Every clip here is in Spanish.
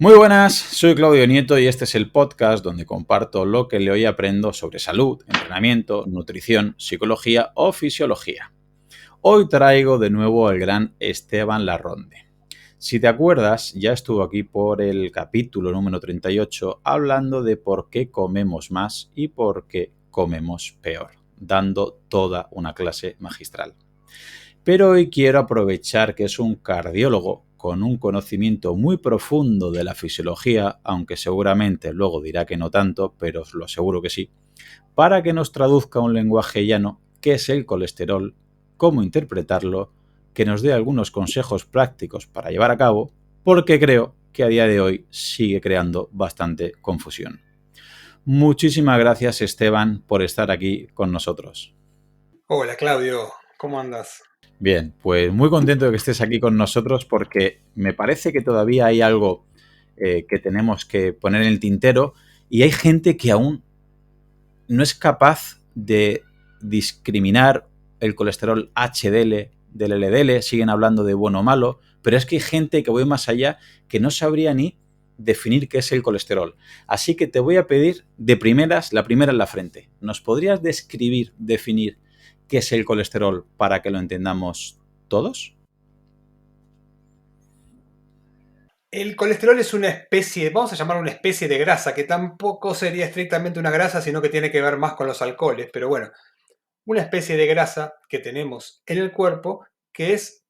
Muy buenas, soy Claudio Nieto y este es el podcast donde comparto lo que leo y aprendo sobre salud, entrenamiento, nutrición, psicología o fisiología. Hoy traigo de nuevo al gran Esteban Larronde. Si te acuerdas, ya estuvo aquí por el capítulo número 38 hablando de por qué comemos más y por qué comemos peor, dando toda una clase magistral. Pero hoy quiero aprovechar que es un cardiólogo con un conocimiento muy profundo de la fisiología, aunque seguramente luego dirá que no tanto, pero os lo aseguro que sí, para que nos traduzca un lenguaje llano qué es el colesterol, cómo interpretarlo, que nos dé algunos consejos prácticos para llevar a cabo, porque creo que a día de hoy sigue creando bastante confusión. Muchísimas gracias, Esteban, por estar aquí con nosotros. Hola Claudio, ¿cómo andas? Bien, pues muy contento de que estés aquí con nosotros porque me parece que todavía hay algo que tenemos que poner en el tintero y hay gente que aún no es capaz de discriminar el colesterol HDL del LDL, siguen hablando de bueno o malo, pero es que hay gente que voy más allá que no sabría ni definir qué es el colesterol. Así que te voy a pedir de primeras, la primera en la frente. ¿Nos podrías describir, definir qué es el colesterol para que lo entendamos todos? El colesterol es una especie, vamos a llamarlo una especie de grasa, que tampoco sería estrictamente una grasa, sino que tiene que ver más con los alcoholes, pero bueno, una especie de grasa que tenemos en el cuerpo que es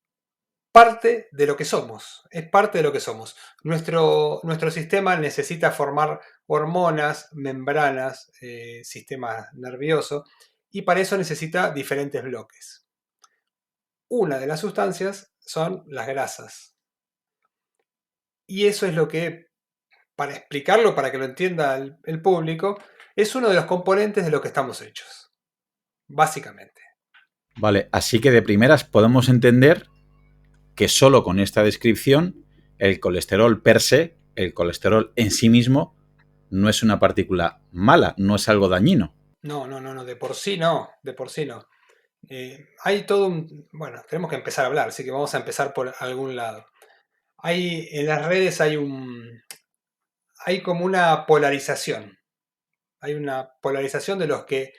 parte de lo que somos, es parte de lo que somos. Nuestro sistema necesita formar hormonas, membranas, sistema nervioso, y para eso necesita diferentes bloques. Una de las sustancias son las grasas. Y eso es lo que, para explicarlo, para que lo entienda el público, es uno de los componentes de lo que estamos hechos, básicamente. Vale, así que de primeras podemos entender que solo con esta descripción el colesterol per se, el colesterol en sí mismo, no es una partícula mala, no es algo dañino. No, de por sí no, de por sí no. Hay todo un... Bueno, tenemos que empezar a hablar, así que vamos a empezar por algún lado. En las redes hay como una polarización. Hay una polarización de los que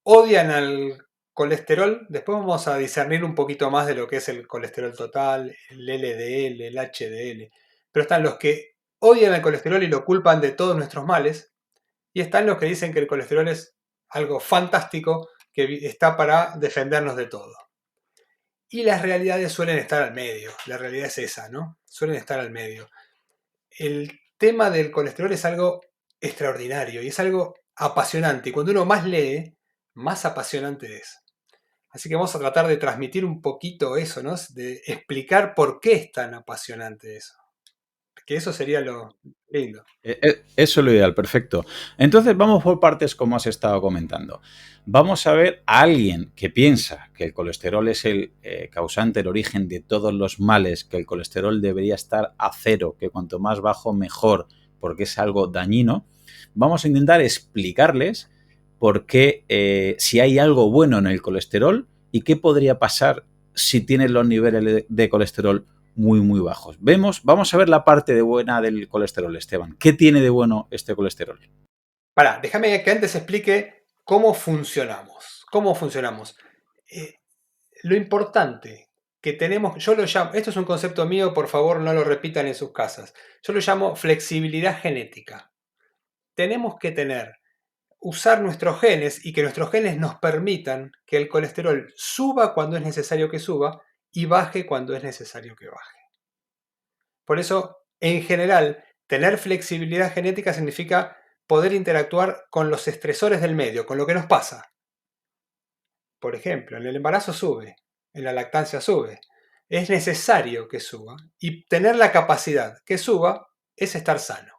odian al colesterol. Después vamos a discernir un poquito más de lo que es el colesterol total, el LDL, el HDL. Pero están los que odian al colesterol y lo culpan de todos nuestros males. Y están los que dicen que el colesterol es algo fantástico que está para defendernos de todo. Y las realidades suelen estar al medio. La realidad es esa, ¿no? Suelen estar al medio. El tema del colesterol es algo extraordinario y es algo apasionante. Y cuando uno más lee, más apasionante es. Así que vamos a tratar de transmitir un poquito eso, ¿no? De explicar por qué es tan apasionante eso. Que eso sería lo lindo. Eso es lo ideal, perfecto. Entonces vamos por partes como has estado comentando. Vamos a ver a alguien que piensa que el colesterol es el causante, el origen de todos los males, que el colesterol debería estar a cero, que cuanto más bajo mejor, porque es algo dañino. Vamos a intentar explicarles por qué, si hay algo bueno en el colesterol y qué podría pasar si tienes los niveles de colesterol muy bajos. Vamos a ver la parte de buena del colesterol, Esteban. ¿Qué tiene de bueno este colesterol? Pará, déjame que antes explique cómo funcionamos. ¿Cómo funcionamos? Eh, lo importante que tenemos, yo lo llamo, esto es un concepto mío, por favor no lo repitan en sus casas. Yo lo llamo flexibilidad genética. Tenemos que usar nuestros genes y que nuestros genes nos permitan que el colesterol suba cuando es necesario que suba y baje cuando es necesario que baje. Por eso, en general, tener flexibilidad genética significa poder interactuar con los estresores del medio, con lo que nos pasa. Por ejemplo, en el embarazo sube, en la lactancia sube. Es necesario que suba y tener la capacidad que suba es estar sano.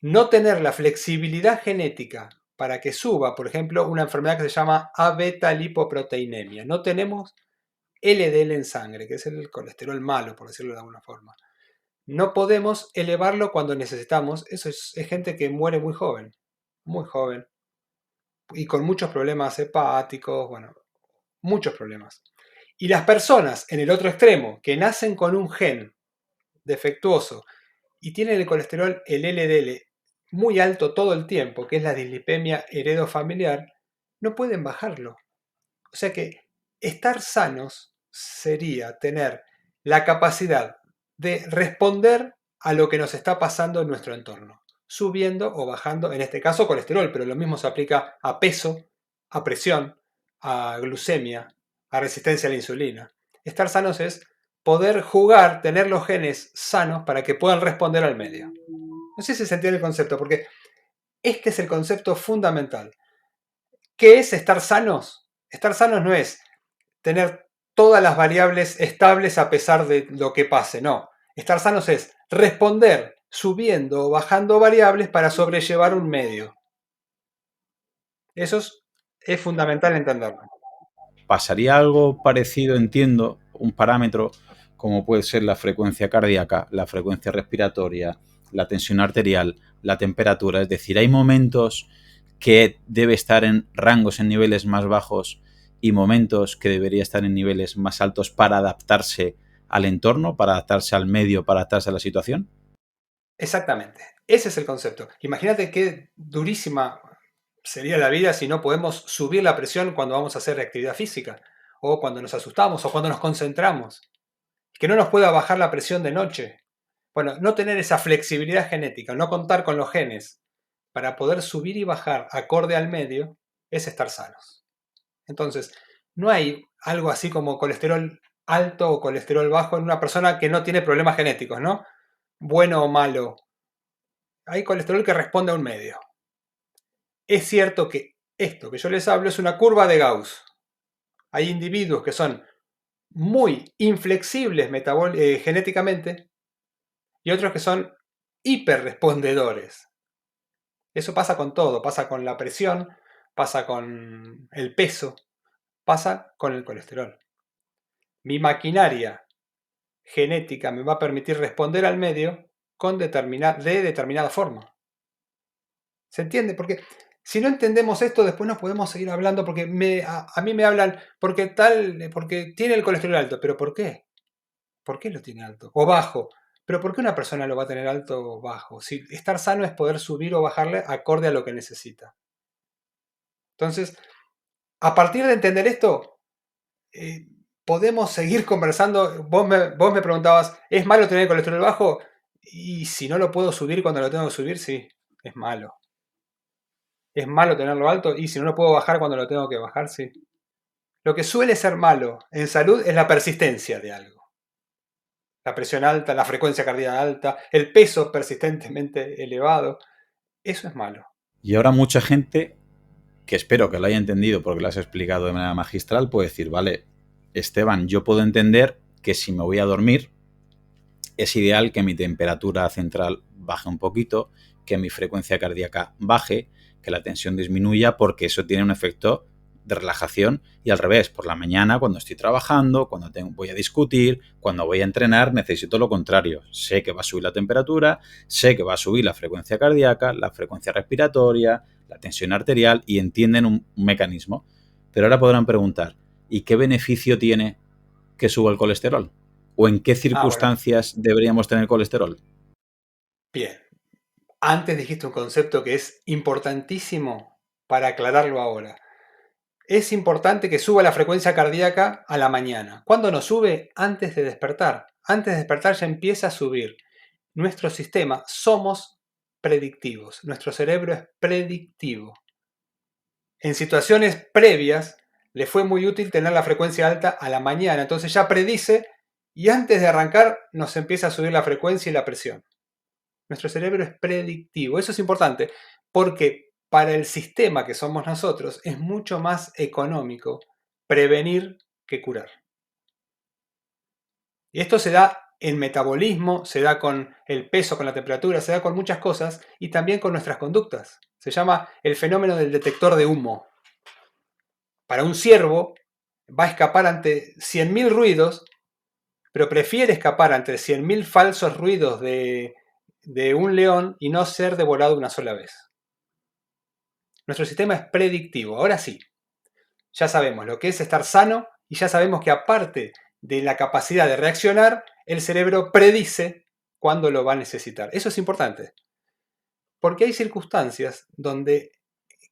No tener la flexibilidad genética para que suba, por ejemplo, una enfermedad que se llama A-beta-lipoproteinemia. No tenemos LDL en sangre, que es el colesterol malo, por decirlo de alguna forma. No podemos elevarlo cuando necesitamos. Eso es gente que muere muy joven, y con muchos problemas hepáticos, bueno, muchos problemas. Y las personas en el otro extremo, que nacen con un gen defectuoso y tienen el colesterol, el LDL, muy alto todo el tiempo, que es la dislipemia heredofamiliar, no pueden bajarlo. O sea que estar sanos sería tener la capacidad de responder a lo que nos está pasando en nuestro entorno, subiendo o bajando, en este caso colesterol, pero lo mismo se aplica a peso, a presión, a glucemia, a resistencia a la insulina. Estar sanos es poder jugar, tener los genes sanos para que puedan responder al medio. No sé si se entiende el concepto, porque este es el concepto fundamental. ¿Qué es estar sanos? Estar sanos no es tener todas las variables estables a pesar de lo que pase, no. Estar sanos es responder subiendo o bajando variables para sobrellevar un medio. Eso es fundamental entenderlo. ¿Pasaría algo parecido, entiendo, un parámetro como puede ser la frecuencia cardíaca, la frecuencia respiratoria, la tensión arterial, la temperatura? Es decir, hay momentos que debe estar en rangos, en niveles más bajos y momentos que debería estar en niveles más altos para adaptarse al entorno, para adaptarse al medio, para adaptarse a la situación. Exactamente. Ese es el concepto. Imagínate qué durísima sería la vida si no podemos subir la presión cuando vamos a hacer actividad física, o cuando nos asustamos, o cuando nos concentramos. Que no nos pueda bajar la presión de noche. Bueno, no tener esa flexibilidad genética, no contar con los genes para poder subir y bajar acorde al medio, es estar sanos. Entonces, no hay algo así como colesterol alto o colesterol bajo en una persona que no tiene problemas genéticos, ¿no? Bueno o malo. Hay colesterol que responde a un medio. Es cierto que esto que yo les hablo es una curva de Gauss. Hay individuos que son muy inflexibles genéticamente y otros que son hiperrespondedores. Eso pasa con todo, pasa con la presión, pasa con el peso, pasa con el colesterol. Mi maquinaria genética me va a permitir responder al medio de determinada forma. ¿Se entiende? Porque si no entendemos esto, después no podemos seguir hablando porque a mí me hablan porque tiene el colesterol alto. ¿Pero por qué? ¿Por qué lo tiene alto? O bajo. ¿Pero por qué una persona lo va a tener alto o bajo? Si estar sano es poder subir o bajarle acorde a lo que necesita. Entonces, a partir de entender esto, podemos seguir conversando. Vos me preguntabas, ¿es malo tener el colesterol bajo? Y si no lo puedo subir cuando lo tengo que subir, sí, es malo. ¿Es malo tenerlo alto? Y si no lo puedo bajar cuando lo tengo que bajar, sí. Lo que suele ser malo en salud es la persistencia de algo. La presión alta, la frecuencia cardíaca alta, el peso persistentemente elevado. Eso es malo. Y ahora mucha gente, que espero que lo haya entendido porque lo has explicado de manera magistral, puede decir, vale, Esteban, yo puedo entender que si me voy a dormir, es ideal que mi temperatura central baje un poquito, que mi frecuencia cardíaca baje, que la tensión disminuya, porque eso tiene un efecto de relajación. Y al revés, por la mañana, cuando estoy trabajando, cuando voy a discutir, cuando voy a entrenar, necesito lo contrario. Sé que va a subir la temperatura, sé que va a subir la frecuencia cardíaca, la frecuencia respiratoria, la tensión arterial, y entienden un mecanismo. Pero ahora podrán preguntar, ¿y qué beneficio tiene que suba el colesterol? ¿O en qué Bueno, circunstancias deberíamos tener colesterol? bien. Antes dijiste un concepto que es importantísimo para aclararlo ahora. Es importante que suba la frecuencia cardíaca a la mañana. ¿Cuándo no sube? Antes de despertar. Antes de despertar ya empieza a subir. Nuestro sistema somos predictivos. Nuestro cerebro es predictivo. En situaciones previas le fue muy útil tener la frecuencia alta a la mañana. Entonces ya predice y antes de arrancar nos empieza a subir la frecuencia y la presión. Nuestro cerebro es predictivo. Eso es importante porque para el sistema que somos nosotros es mucho más económico prevenir que curar. Y esto se da en metabolismo, se da con el peso, con la temperatura, se da con muchas cosas y también con nuestras conductas. Se llama el fenómeno del detector de humo. Para un ciervo va a escapar ante 100.000 ruidos, pero prefiere escapar ante 100.000 falsos ruidos de un león y no ser devorado una sola vez. Nuestro sistema es predictivo. Ahora sí, ya sabemos lo que es estar sano y ya sabemos que aparte de la capacidad de reaccionar, el cerebro predice cuándo lo va a necesitar. Eso es importante, porque hay circunstancias donde,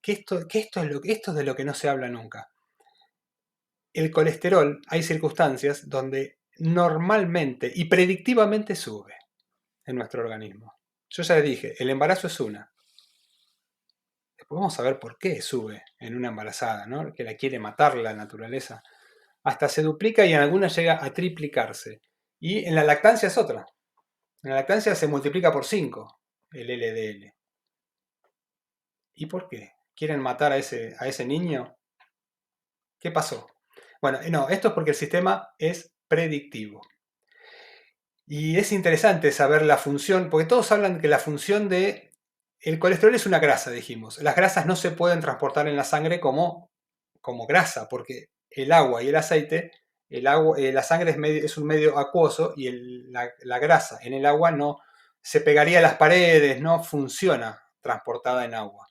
esto es de lo que no se habla nunca. El colesterol, hay circunstancias donde normalmente y predictivamente sube en nuestro organismo. Yo ya les dije, el embarazo es una. Después vamos a ver por qué sube en una embarazada, ¿no? Que la quiere matar la naturaleza. Hasta se duplica y en algunas llega a triplicarse. Y en la lactancia es otra. En la lactancia se multiplica por 5 el LDL. ¿Y por qué? ¿Quieren matar a ese niño? ¿Qué pasó? Bueno, no, esto es porque el sistema es predictivo. Y es interesante saber la función, porque todos hablan que la función de... El colesterol es una grasa, dijimos. Las grasas no se pueden transportar en la sangre como grasa, porque el agua y el aceite, la sangre es un medio acuoso y la grasa en el agua no se pegaría a las paredes, no funciona transportada en agua.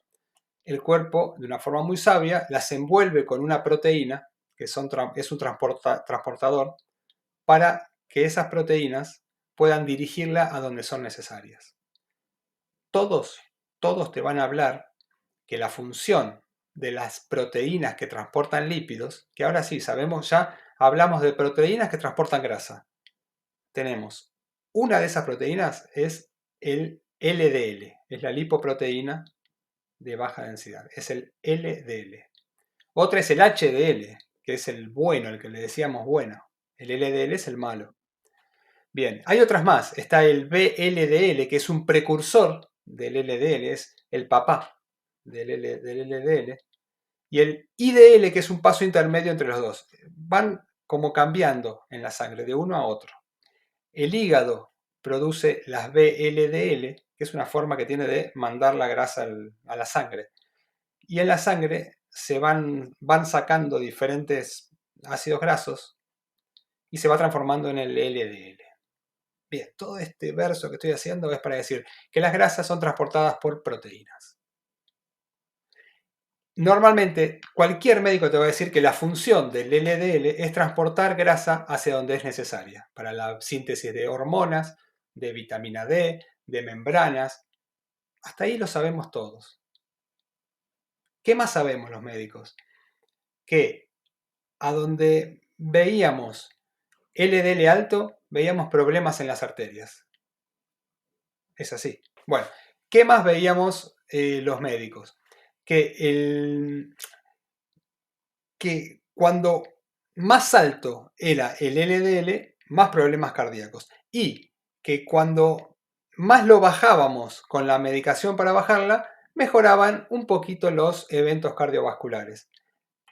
El cuerpo, de una forma muy sabia, las envuelve con una proteína, que es un transportador, para que esas proteínas puedan dirigirla a donde son necesarias. Todos te van a hablar que la función de las proteínas que transportan lípidos, que ahora sí sabemos, ya hablamos de proteínas que transportan grasa. Tenemos una de esas proteínas es el LDL, es la lipoproteína de baja densidad, es el LDL. Otra es el HDL, que es el bueno, el que le decíamos bueno. El LDL es el malo. Bien, hay otras más. Está el VLDL, que es un precursor del LDL, es el papá del LDL. Y el IDL, que es un paso intermedio entre los dos. Van como cambiando en la sangre de uno a otro. El hígado produce las VLDL, que es una forma que tiene de mandar la grasa a la sangre. Y en la sangre se van sacando diferentes ácidos grasos y se va transformando en el LDL. Bien, todo este verso que estoy haciendo es para decir que las grasas son transportadas por proteínas. Normalmente, cualquier médico te va a decir que la función del LDL es transportar grasa hacia donde es necesaria, para la síntesis de hormonas, de vitamina D, de membranas. Hasta ahí lo sabemos todos. ¿Qué más sabemos los médicos? Que a donde veíamos LDL alto, veíamos problemas en las arterias. Es así. Bueno, ¿qué más veíamos los médicos? Que cuando más alto era el LDL, más problemas cardíacos. Y que cuando más lo bajábamos con la medicación para bajarla, mejoraban un poquito los eventos cardiovasculares.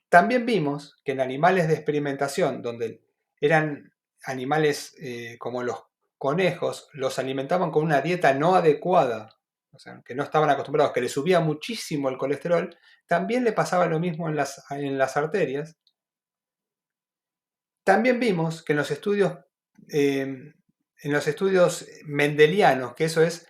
También vimos que en animales de experimentación, donde eran animales como los conejos, los alimentaban con una dieta no adecuada, o sea, que no estaban acostumbrados, que les subía muchísimo el colesterol, también le pasaba lo mismo en las arterias. También vimos que en los estudios mendelianos, que eso es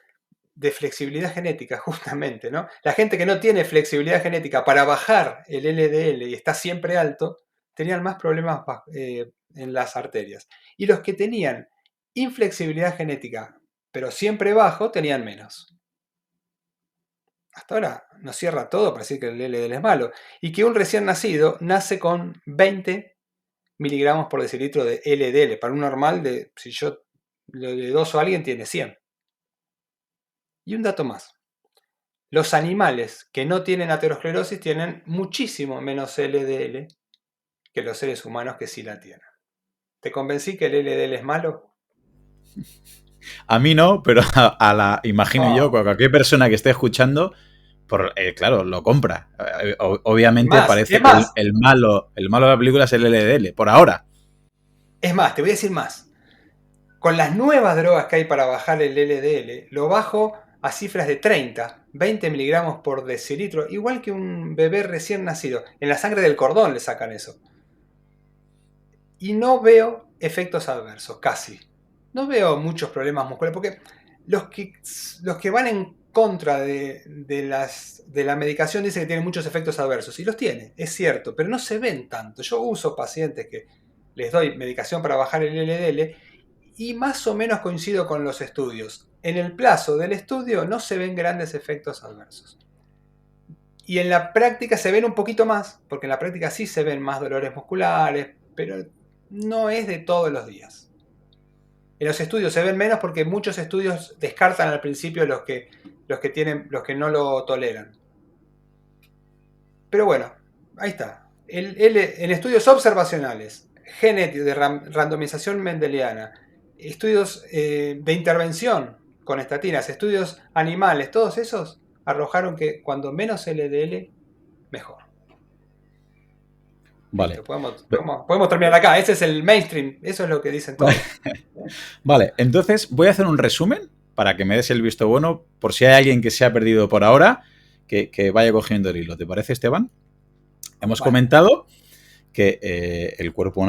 de flexibilidad genética, justamente, ¿no? La gente que no tiene flexibilidad genética para bajar el LDL y está siempre alto, tenían más problemas en las arterias. Y los que tenían inflexibilidad genética, pero siempre bajo, tenían menos. Hasta ahora nos cierra todo para decir que el LDL es malo. Y que un recién nacido nace con 20 miligramos por decilitro de LDL. Para un normal, si yo le doso a alguien, tiene 100. Y un dato más. Los animales que no tienen aterosclerosis tienen muchísimo menos LDL que los seres humanos que sí la tienen. ¿Te convencí que el LDL es malo? A mí no, pero imagino yo, cualquier persona que esté escuchando, claro, lo compra. Obviamente parece que el malo de la película es el LDL, por ahora. Es más, te voy a decir más. Con las nuevas drogas que hay para bajar el LDL, lo bajo a cifras de 30, 20 miligramos por decilitro, igual que un bebé recién nacido. En la sangre del cordón le sacan eso. Y no veo efectos adversos, casi. No veo muchos problemas musculares, porque los que van en contra de la medicación dicen que tienen muchos efectos adversos. Y los tiene, es cierto, pero no se ven tanto. Yo uso pacientes que les doy medicación para bajar el LDL y más o menos coincido con los estudios. En el plazo del estudio no se ven grandes efectos adversos. Y en la práctica se ven un poquito más, porque en la práctica sí se ven más dolores musculares, pero no es de todos los días. En los estudios se ven menos porque muchos estudios descartan al principio los que no lo toleran. Pero bueno, ahí está. En estudios observacionales, genéticos, de randomización mendeliana, estudios de intervención con estatinas, estudios animales, todos esos arrojaron que cuando menos LDL, mejor. Vale. Listo, podemos terminar acá. Ese es el mainstream, eso es lo que dicen todos. Vale, entonces voy a hacer un resumen para que me des el visto bueno, por si hay alguien que se ha perdido por ahora, que vaya cogiendo el hilo. ¿Te parece, Esteban? Hemos Vale. comentado que el cuerpo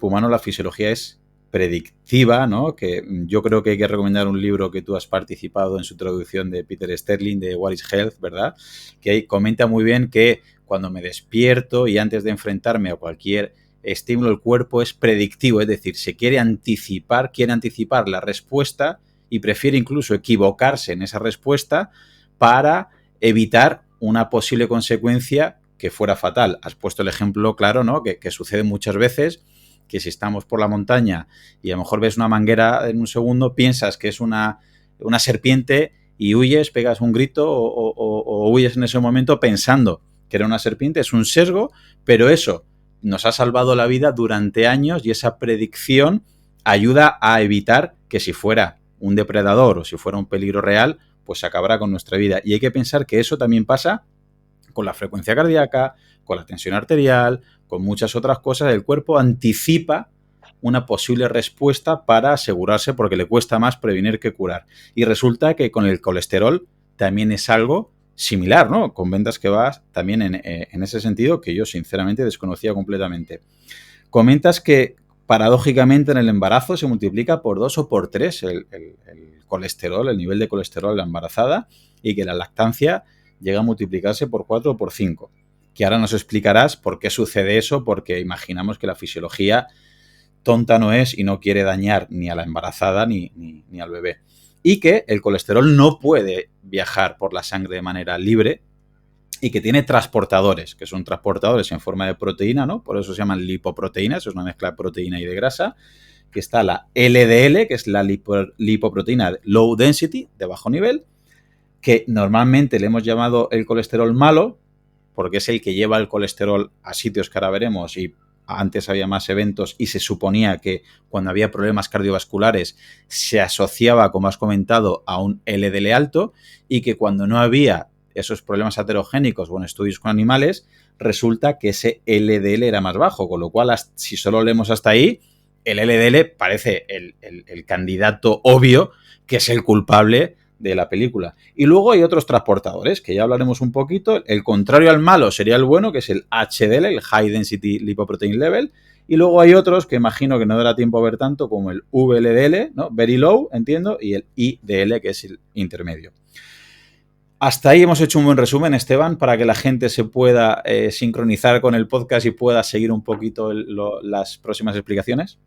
humano, la fisiología es predictiva, ¿no? Que yo creo que hay que recomendar un libro que tú has participado en su traducción de Peter Sterling, de What is Health, ¿verdad? Que ahí comenta muy bien que cuando me despierto y antes de enfrentarme a cualquier estímulo, el cuerpo es predictivo, es decir, quiere anticipar la respuesta y prefiere incluso equivocarse en esa respuesta para evitar una posible consecuencia que fuera fatal. Has puesto el ejemplo claro, ¿no? Que sucede muchas veces, que si estamos por la montaña y a lo mejor ves una manguera en un segundo, piensas que es una serpiente y huyes, pegas un grito o huyes en ese momento pensando que era una serpiente. Es un sesgo, pero eso nos ha salvado la vida durante años y esa predicción ayuda a evitar que si fuera un depredador o si fuera un peligro real, pues se acabará con nuestra vida. Y hay que pensar que eso también pasa con la frecuencia cardíaca, con la tensión arterial, con muchas otras cosas. El cuerpo anticipa una posible respuesta para asegurarse, porque le cuesta más prevenir que curar. Y resulta que con el colesterol también es algo similar, ¿no? Con ventas que vas también en ese sentido, que yo sinceramente desconocía completamente. Comentas que paradójicamente en el embarazo se multiplica por 2 o por 3 el colesterol, el nivel de colesterol en la embarazada, y que la lactancia llega a multiplicarse por 4 o por 5. Que ahora nos explicarás por qué sucede eso, porque imaginamos que la fisiología tonta no es y no quiere dañar ni a la embarazada ni al bebé. Y que el colesterol no puede viajar por la sangre de manera libre y que tiene transportadores, que son transportadores en forma de proteína, ¿no? Por eso se llaman lipoproteínas, es una mezcla de proteína y de grasa, que está la LDL, que es la lipoproteína low density, de bajo nivel, que normalmente le hemos llamado el colesterol malo, porque es el que lleva el colesterol a sitios que ahora veremos, y antes había más eventos y se suponía que cuando había problemas cardiovasculares se asociaba, como has comentado, a un LDL alto, y que cuando no había esos problemas aterogénicos o en estudios con animales, resulta que ese LDL era más bajo, con lo cual, si solo leemos hasta ahí, el LDL parece el candidato obvio, que es el culpable de la película. Y luego hay otros transportadores, que ya hablaremos un poquito. El contrario al malo sería el bueno, que es el HDL, el High Density Lipoprotein Level. Y luego hay otros que imagino que no dará tiempo a ver tanto, como el VLDL, ¿no? Very Low, entiendo, y el IDL, que es el intermedio. Hasta ahí hemos hecho un buen resumen, Esteban, para que la gente se pueda sincronizar con el podcast y pueda seguir un poquito las próximas explicaciones.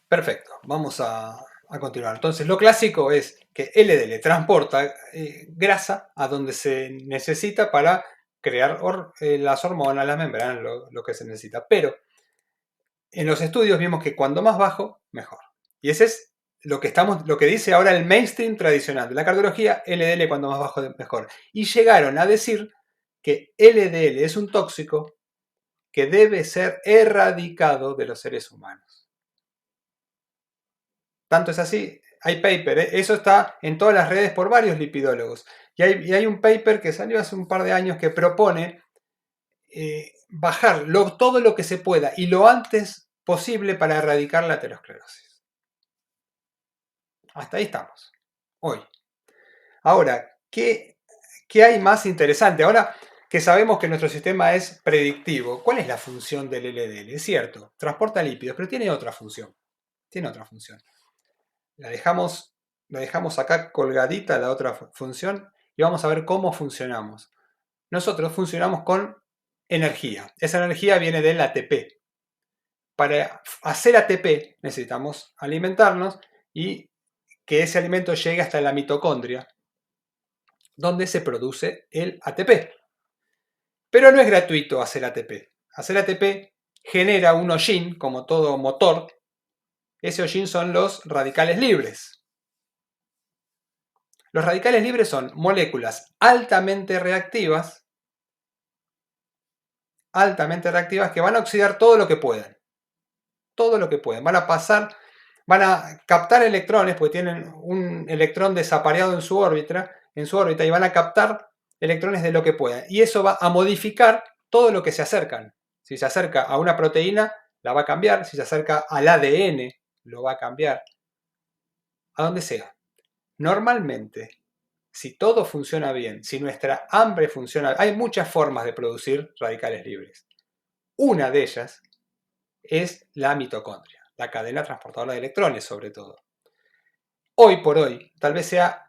Perfecto, vamos a continuar. Entonces, lo clásico es que LDL transporta grasa a donde se necesita para crear las hormonas, las membranas, lo que se necesita. Pero en los estudios vimos que cuando más bajo, mejor. Y ese es lo que dice ahora el mainstream tradicional de la cardiología, LDL cuando más bajo, mejor. Y llegaron a decir que LDL es un tóxico que debe ser erradicado de los seres humanos. Tanto es así, hay paper, eso está en todas las redes por varios lipidólogos. Y hay un paper que salió hace un par de años que propone bajar todo lo que se pueda y lo antes posible para erradicar la aterosclerosis. Hasta ahí estamos, hoy. Ahora, ¿qué hay más interesante? Ahora que sabemos que nuestro sistema es predictivo, ¿cuál es la función del LDL? Es cierto, transporta lípidos, pero tiene otra función. Tiene otra función. La dejamos acá colgadita la otra función y vamos a ver cómo funcionamos. Nosotros funcionamos con energía. Esa energía viene del ATP. para hacer ATP necesitamos alimentarnos y que ese alimento llegue hasta la mitocondria, donde se produce el ATP. Pero no es gratuito hacer ATP. Hacer ATP genera un hollín, como todo motor. Ese hollín son los radicales libres. Los radicales libres son moléculas altamente reactivas que van a oxidar todo lo que puedan. Todo lo que pueden. Van a captar electrones, porque tienen un electrón desapareado en su órbita, y van a captar electrones de lo que puedan. Y eso va a modificar todo lo que se acercan. Si se acerca a una proteína, la va a cambiar. Si se acerca al ADN, lo va a cambiar. A donde sea. Normalmente, si todo funciona bien, si nuestra hambre funciona, hay muchas formas de producir radicales libres. Una de ellas es la mitocondria, la cadena transportadora de electrones sobre todo. Hoy por hoy, tal vez sea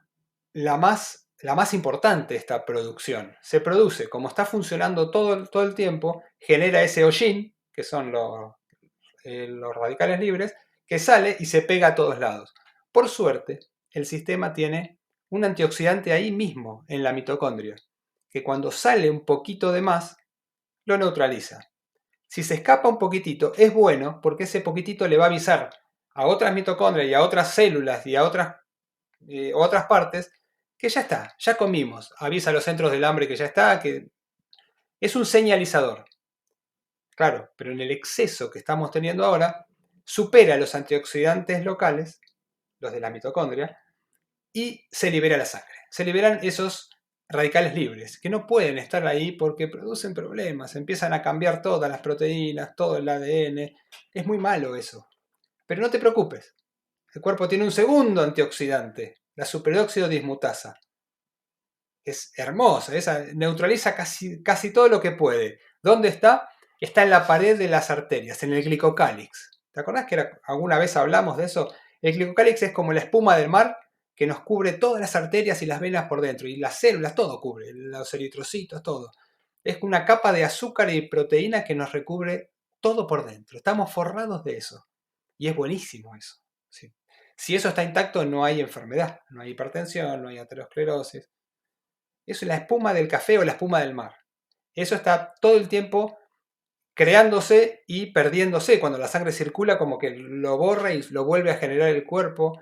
la más importante esta producción. Se produce, como está funcionando todo el tiempo, genera ese hollín, que son los radicales libres, que sale y se pega a todos lados. Por suerte, el sistema tiene un antioxidante ahí mismo, en la mitocondria, que cuando sale un poquito de más, lo neutraliza. Si se escapa un poquitito, es bueno porque ese poquitito le va a avisar a otras mitocondrias y a otras células y a otras partes que ya está, ya comimos. Avisa a los centros del hambre que ya está, que es un señalizador. Claro, pero en el exceso que estamos teniendo ahora, supera los antioxidantes locales, los de la mitocondria, y se libera la sangre. Se liberan esos radicales libres, que no pueden estar ahí porque producen problemas, empiezan a cambiar todas las proteínas, todo el ADN. Es muy malo eso. Pero no te preocupes, el cuerpo tiene un segundo antioxidante, la superóxido dismutasa. Es hermosa, esa neutraliza casi todo lo que puede. ¿Dónde está? Está en la pared de las arterias, en el glicocálix. ¿Te acordás que alguna vez hablamos de eso? El glicocálix es como la espuma del mar que nos cubre todas las arterias y las venas por dentro, y las células, todo cubre, los eritrocitos, todo. Es una capa de azúcar y proteína que nos recubre todo por dentro. Estamos forrados de eso. Y es buenísimo eso. ¿Sí? Si eso está intacto, no hay enfermedad, no hay hipertensión, no hay aterosclerosis. Eso es la espuma del café o la espuma del mar. Eso está todo el tiempo creándose y perdiéndose. Cuando la sangre circula, como que lo borra y lo vuelve a generar el cuerpo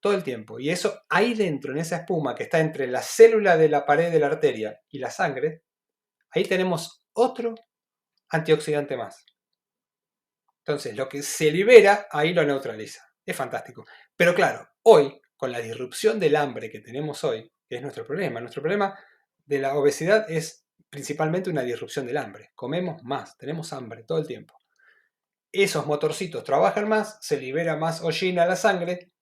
todo el tiempo. Y eso ahí dentro, en esa espuma que está entre la célula de la pared de la arteria y la sangre, ahí tenemos otro antioxidante más. Entonces, lo que se libera, ahí lo neutraliza. Es fantástico. Pero claro, hoy, con la disrupción del hambre que tenemos hoy, que es nuestro problema de la obesidad es principalmente una disrupción del hambre. Comemos más, tenemos hambre todo el tiempo. Esos motorcitos trabajan más, se libera más hollín a la sangre,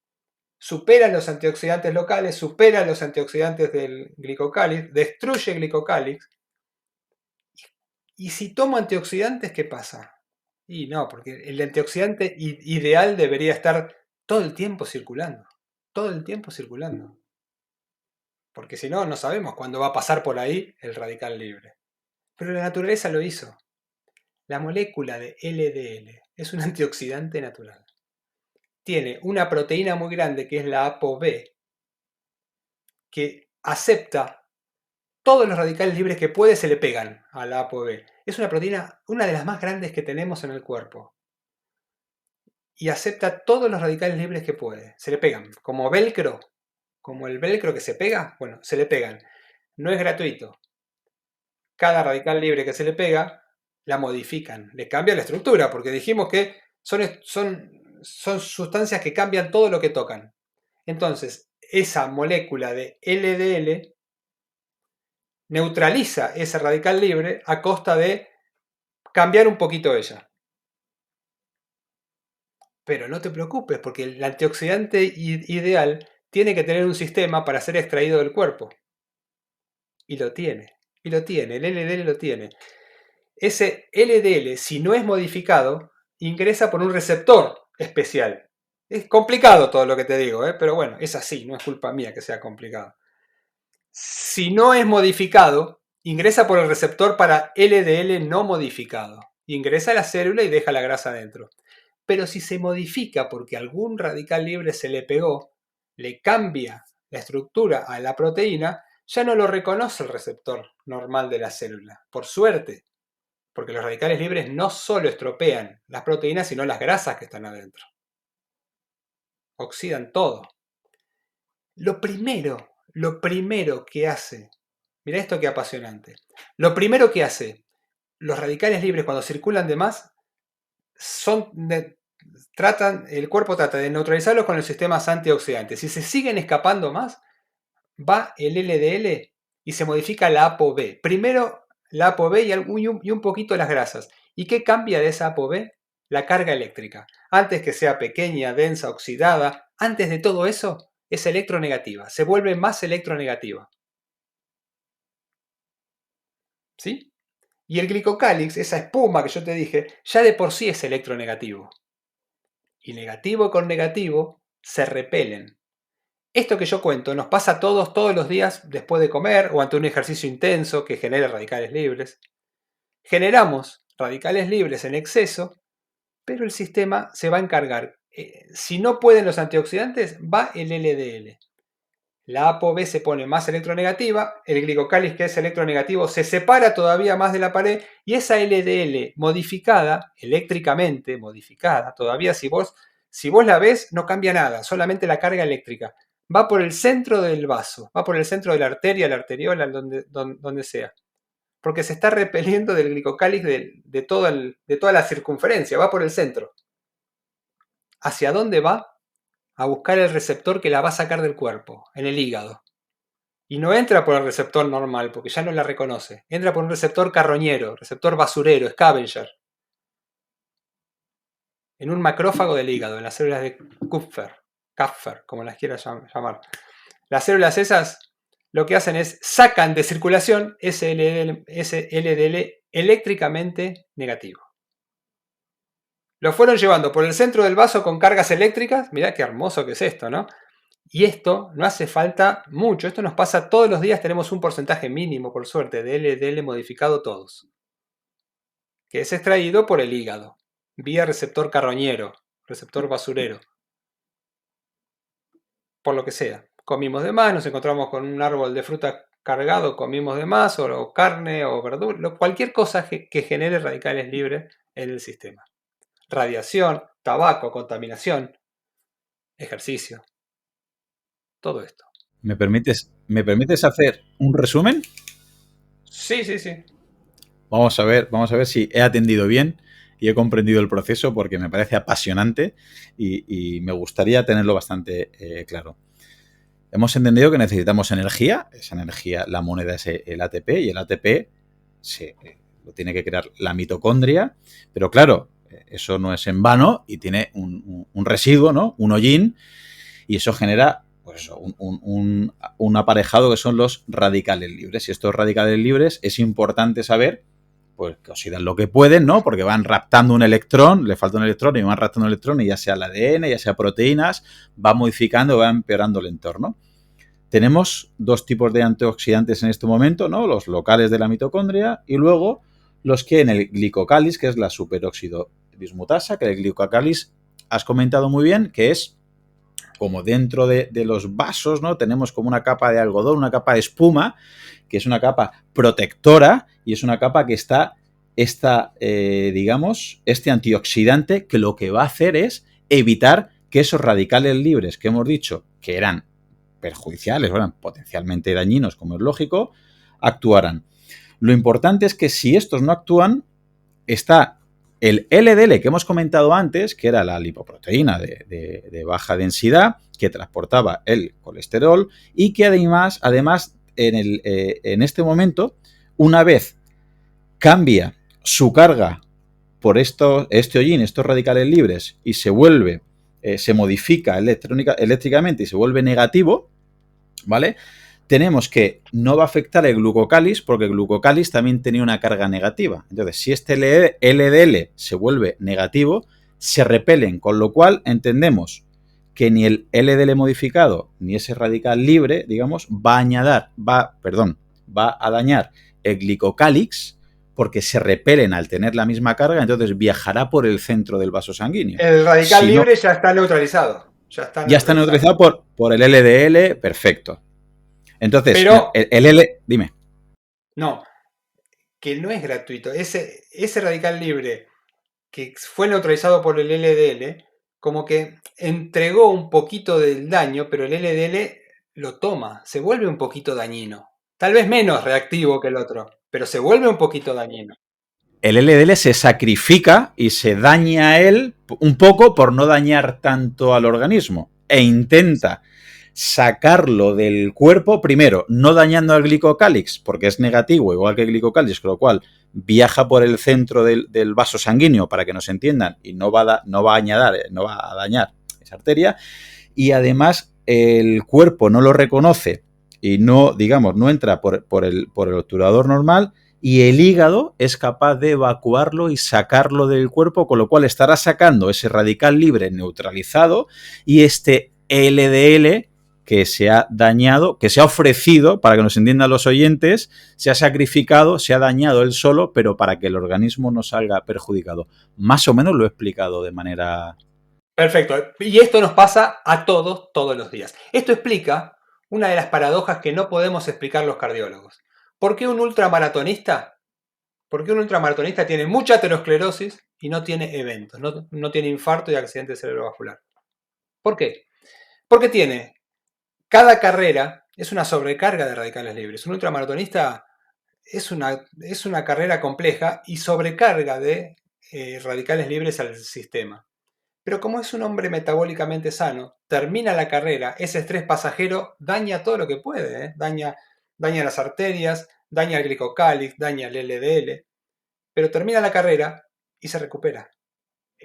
superan los antioxidantes locales, superan los antioxidantes del glicocálix, destruye el glicocálix. Y si tomo antioxidantes, ¿qué pasa? Y no, porque el antioxidante ideal debería estar todo el tiempo circulando. Todo el tiempo circulando. Porque si no, no sabemos cuándo va a pasar por ahí el radical libre. Pero la naturaleza lo hizo. La molécula de LDL es un antioxidante natural. Tiene una proteína muy grande que es la ApoB, que acepta todos los radicales libres que puede, se le pegan a la ApoB. Es una proteína, una de las más grandes que tenemos en el cuerpo. Y acepta todos los radicales libres que puede. Se le pegan. Como velcro. Como el velcro que se pega. Bueno, se le pegan. No es gratuito. Cada radical libre que se le pega, la modifican. Le cambian la estructura. Porque dijimos que son sustancias que cambian todo lo que tocan. Entonces, esa molécula de LDL neutraliza ese radical libre a costa de cambiar un poquito ella. Pero no te preocupes, porque el antioxidante ideal tiene que tener un sistema para ser extraído del cuerpo. Y lo tiene. Y lo tiene. El LDL lo tiene. Ese LDL, si no es modificado, ingresa por un receptor especial. Es complicado todo lo que te digo, pero bueno, es así. No es culpa mía que sea complicado. Si no es modificado, ingresa por el receptor para LDL no modificado. ingresa a la célula y deja la grasa adentro. Pero si se modifica porque algún radical libre se le pegó, le cambia la estructura a la proteína, ya no lo reconoce el receptor normal de la célula. Por suerte, porque los radicales libres no solo estropean las proteínas, sino las grasas que están adentro. Oxidan todo. Lo primero que hace, mira esto que apasionante, lo primero que hace los radicales libres cuando circulan de más el cuerpo trata de neutralizarlos con los sistemas antioxidantes. Si se siguen escapando más, va el LDL y se modifica la ApoB. Primero la ApoB y un poquito las grasas. ¿Y qué cambia de esa ApoB? La carga eléctrica. Antes que sea pequeña, densa, oxidada, antes de todo eso es electronegativa. Se vuelve más electronegativa. ¿Sí? Y el glicocálix, esa espuma que yo te dije, ya de por sí es electronegativo. Y negativo con negativo se repelen. Esto que yo cuento nos pasa a todos los días después de comer o ante un ejercicio intenso que genera radicales libres. Generamos radicales libres en exceso, pero el sistema se va a encargar. Si no pueden los antioxidantes, va el LDL. La ApoB se pone más electronegativa, el glicocálix, que es electronegativo, se separa todavía más de la pared y esa LDL modificada, eléctricamente modificada, todavía si vos la ves no cambia nada, solamente la carga eléctrica. Va por el centro del vaso, va por el centro de la arteria, la arteriola, donde sea. Porque se está repeliendo del glicocálix de toda la circunferencia, va por el centro. ¿Hacia dónde va? A buscar el receptor que la va a sacar del cuerpo, en el hígado. Y no entra por el receptor normal, porque ya no la reconoce. Entra por un receptor carroñero, receptor basurero, scavenger. En un macrófago del hígado, en las células de Kupfer, como las quieras llamar. Las células esas lo que hacen es sacan de circulación ese LDL eléctricamente negativo. Lo fueron llevando por el centro del vaso con cargas eléctricas. Mirá qué hermoso que es esto, ¿no? Y esto no hace falta mucho, esto nos pasa todos los días, tenemos un porcentaje mínimo, por suerte, de LDL modificado todos, que es extraído por el hígado, vía receptor carroñero, receptor basurero, por lo que sea. Comimos de más, nos encontramos con un árbol de fruta cargado, comimos de más, o carne, o verdura, cualquier cosa que genere radicales libres en el sistema. Radiación, tabaco, contaminación, ejercicio. Todo esto. ¿Me permites hacer un resumen? Sí. Vamos a ver si he atendido bien y he comprendido el proceso, porque me parece apasionante y me gustaría tenerlo bastante claro. Hemos entendido que necesitamos energía. Esa energía, la moneda es el ATP, y el ATP lo tiene que crear la mitocondria, pero claro, eso no es en vano y tiene un residuo, ¿no? Un hollín, y eso genera pues eso, un aparejado que son los radicales libres. Y estos radicales libres es importante saber pues que oxidan lo que pueden, ¿no? Porque van raptando un electrón, le falta un electrón y van raptando un electrón, y ya sea el ADN, ya sea proteínas, va modificando, va empeorando el entorno. Tenemos dos tipos de antioxidantes en este momento, ¿no? Los locales de la mitocondria y luego los que en el glicocálix, que es la superóxido dismutasa, que el glicocálix has comentado muy bien, que es como dentro de los vasos, ¿no? Tenemos como una capa de algodón, una capa de espuma, que es una capa protectora y es una capa que está, digamos, este antioxidante, que lo que va a hacer es evitar que esos radicales libres que hemos dicho que eran perjudiciales, eran potencialmente dañinos, como es lógico, actuaran. Lo importante es que si estos no actúan, está el LDL que hemos comentado antes, que era la lipoproteína de baja densidad, que transportaba el colesterol y que además en este momento, una vez cambia su carga por este hollín, estos radicales libres, y se modifica eléctricamente y se vuelve negativo, ¿vale? Tenemos que no va a afectar el glucocálix, porque el glucocálix también tenía una carga negativa. Entonces, si este LDL se vuelve negativo, se repelen, con lo cual entendemos que ni el LDL modificado ni ese radical libre, digamos, va a dañar el glicocálix, porque se repelen al tener la misma carga, entonces viajará por el centro del vaso sanguíneo. El radical Si no, libre ya está neutralizado. Ya está ya está neutralizado. neutralizado por el LDL, perfecto. Entonces, Pero, el L, dime. no, que no es gratuito. Ese radical libre que fue neutralizado por el LDL, como que entregó un poquito del daño, pero el LDL lo toma, se vuelve un poquito dañino. Tal vez menos reactivo que el otro, pero se vuelve un poquito dañino. El LDL se sacrifica y se daña a él un poco por no dañar tanto al organismo e intenta sacarlo del cuerpo, primero, no dañando al glicocálix, porque es negativo, igual que el glicocálix, con lo cual viaja por el centro del vaso sanguíneo, para que nos entiendan, y no va a dañar esa arteria, y además el cuerpo no lo reconoce y no, digamos, no entra por el obturador normal, y el hígado es capaz de evacuarlo y sacarlo del cuerpo, con lo cual estará sacando ese radical libre neutralizado y este LDL que se ha dañado, que se ha ofrecido, para que nos entiendan los oyentes, se ha sacrificado, se ha dañado él solo, pero para que el organismo no salga perjudicado. Más o menos lo he explicado de manera... Perfecto. Y esto nos pasa a todos los días. Esto explica una de las paradojas que no podemos explicar los cardiólogos. ¿Por qué un ultramaratonista? Porque un ultramaratonista tiene mucha aterosclerosis y no tiene eventos, no tiene infarto y accidente cerebrovascular. ¿Por qué? Porque cada carrera es una sobrecarga de radicales libres. Un ultramaratonista es una carrera compleja y sobrecarga de radicales libres al sistema. Pero como es un hombre metabólicamente sano, termina la carrera, ese estrés pasajero daña todo lo que puede, ¿eh? Daña las arterias, daña el glicocálix, daña el LDL, pero termina la carrera y se recupera.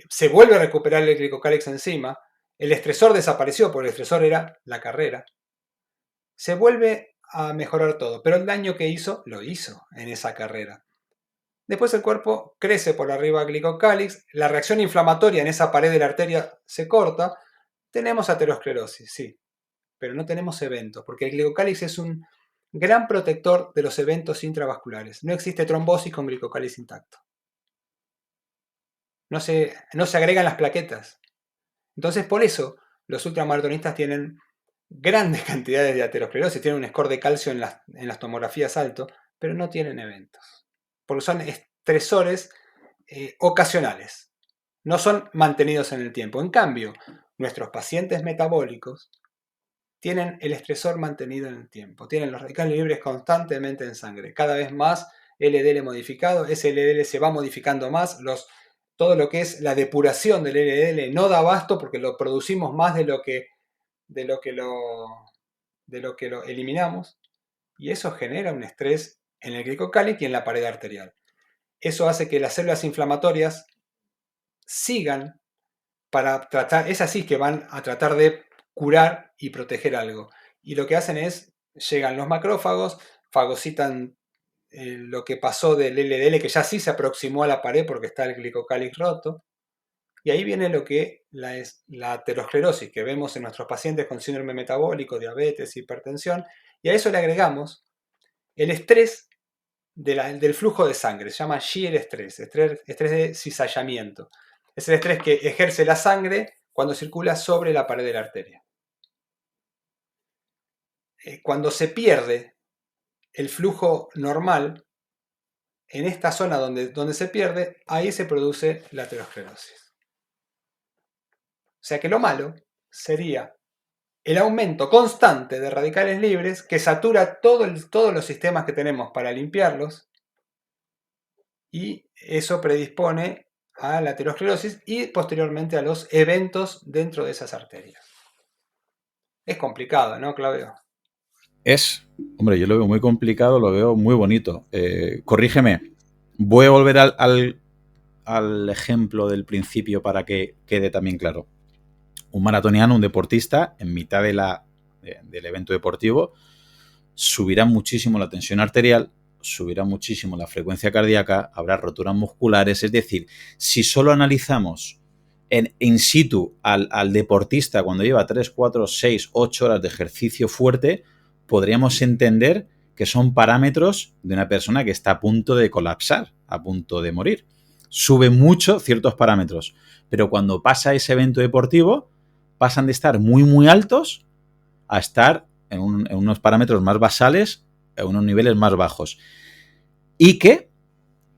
Se vuelve a recuperar el glicocálix enzima, el estresor desapareció porque el estresor era la carrera. Se vuelve a mejorar todo, pero el daño que hizo, lo hizo en esa carrera. Después el cuerpo crece por arriba del glicocálix, la reacción inflamatoria en esa pared de la arteria se corta, tenemos aterosclerosis, sí, pero no tenemos eventos, porque el glicocálix es un gran protector de los eventos intravasculares. No existe trombosis con glicocálix intacto. No se agregan las plaquetas. Entonces, por eso, los ultramaratonistas tienen grandes cantidades de aterosclerosis, tienen un score de calcio en las tomografías alto, pero no tienen eventos. Porque son estresores ocasionales, no son mantenidos en el tiempo. En cambio, nuestros pacientes metabólicos tienen el estresor mantenido en el tiempo, tienen los radicales libres constantemente en sangre, cada vez más LDL modificado, ese LDL se va modificando más, todo lo que es la depuración del LDL no da abasto porque lo producimos más de lo que lo eliminamos, y eso genera un estrés en el glicocálix y en la pared arterial. Eso hace que las células inflamatorias sigan para tratar, es así que van a tratar de curar y proteger algo. Y lo que hacen es, llegan los macrófagos, fagocitan lo que pasó del LDL, que ya sí se aproximó a la pared porque está el glicocálix roto, y ahí viene lo que la aterosclerosis que vemos en nuestros pacientes con síndrome metabólico, diabetes, hipertensión, y a eso le agregamos el estrés del flujo de sangre, se llama shear estrés de cizallamiento. Es el estrés que ejerce la sangre cuando circula sobre la pared de la arteria. Cuando se pierde el flujo normal, en esta zona donde se pierde, ahí se produce la aterosclerosis. O sea que lo malo sería el aumento constante de radicales libres que satura todos los sistemas que tenemos para limpiarlos, y eso predispone a la aterosclerosis y posteriormente a los eventos dentro de esas arterias. Es complicado, ¿no, Claudio? Hombre, yo lo veo muy complicado, lo veo muy bonito. Corrígeme, voy a volver al ejemplo del principio para que quede también claro. Un maratoniano, un deportista, en mitad del evento deportivo, subirá muchísimo la tensión arterial, subirá muchísimo la frecuencia cardíaca, habrá roturas musculares. Es decir, si solo analizamos in situ al deportista cuando lleva 3, 4, 6, 8 horas de ejercicio fuerte, podríamos entender que son parámetros de una persona que está a punto de colapsar, a punto de morir. Sube mucho ciertos parámetros, pero cuando pasa ese evento deportivo, pasan de estar muy, muy altos a estar en unos parámetros más basales, en unos niveles más bajos. Y que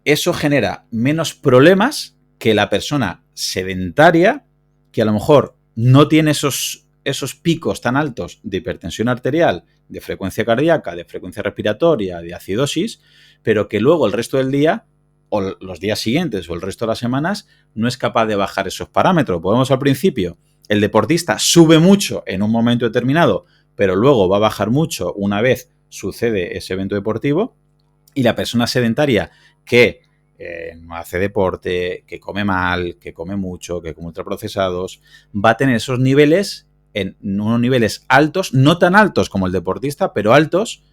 eso genera menos problemas que la persona sedentaria, que a lo mejor no tiene esos picos tan altos de hipertensión arterial, de frecuencia cardíaca, de frecuencia respiratoria, de acidosis, pero que luego el resto del día o los días siguientes o el resto de las semanas no es capaz de bajar esos parámetros. Podemos al principio, el deportista sube mucho en un momento determinado, pero luego va a bajar mucho una vez sucede ese evento deportivo, y la persona sedentaria que no hace deporte, que come mal, que come mucho, que come ultraprocesados, va a tener esos niveles en unos niveles altos, no tan altos como el deportista, pero altos,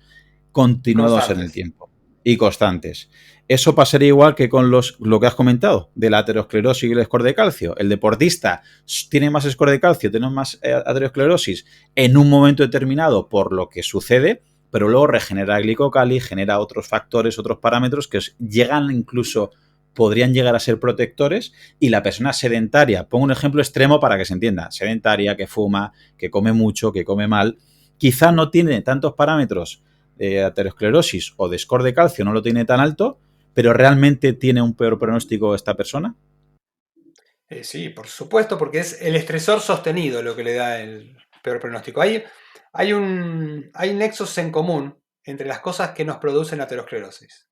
continuados en el tiempo y constantes. Eso pasaría igual que con lo que has comentado de la aterosclerosis y el score de calcio. El deportista tiene más score de calcio, tiene más aterosclerosis en un momento determinado por lo que sucede, pero luego regenera glicocali, genera otros factores, otros parámetros que llegan incluso, podrían llegar a ser protectores, y la persona sedentaria, pongo un ejemplo extremo para que se entienda, sedentaria, que fuma, que come mucho, que come mal, quizá no tiene tantos parámetros de aterosclerosis o de score de calcio, no lo tiene tan alto, pero ¿realmente tiene un peor pronóstico esta persona? Sí, por supuesto, porque es el estresor sostenido lo que le da el peor pronóstico. Hay nexos en común entre las cosas que nos producen aterosclerosis.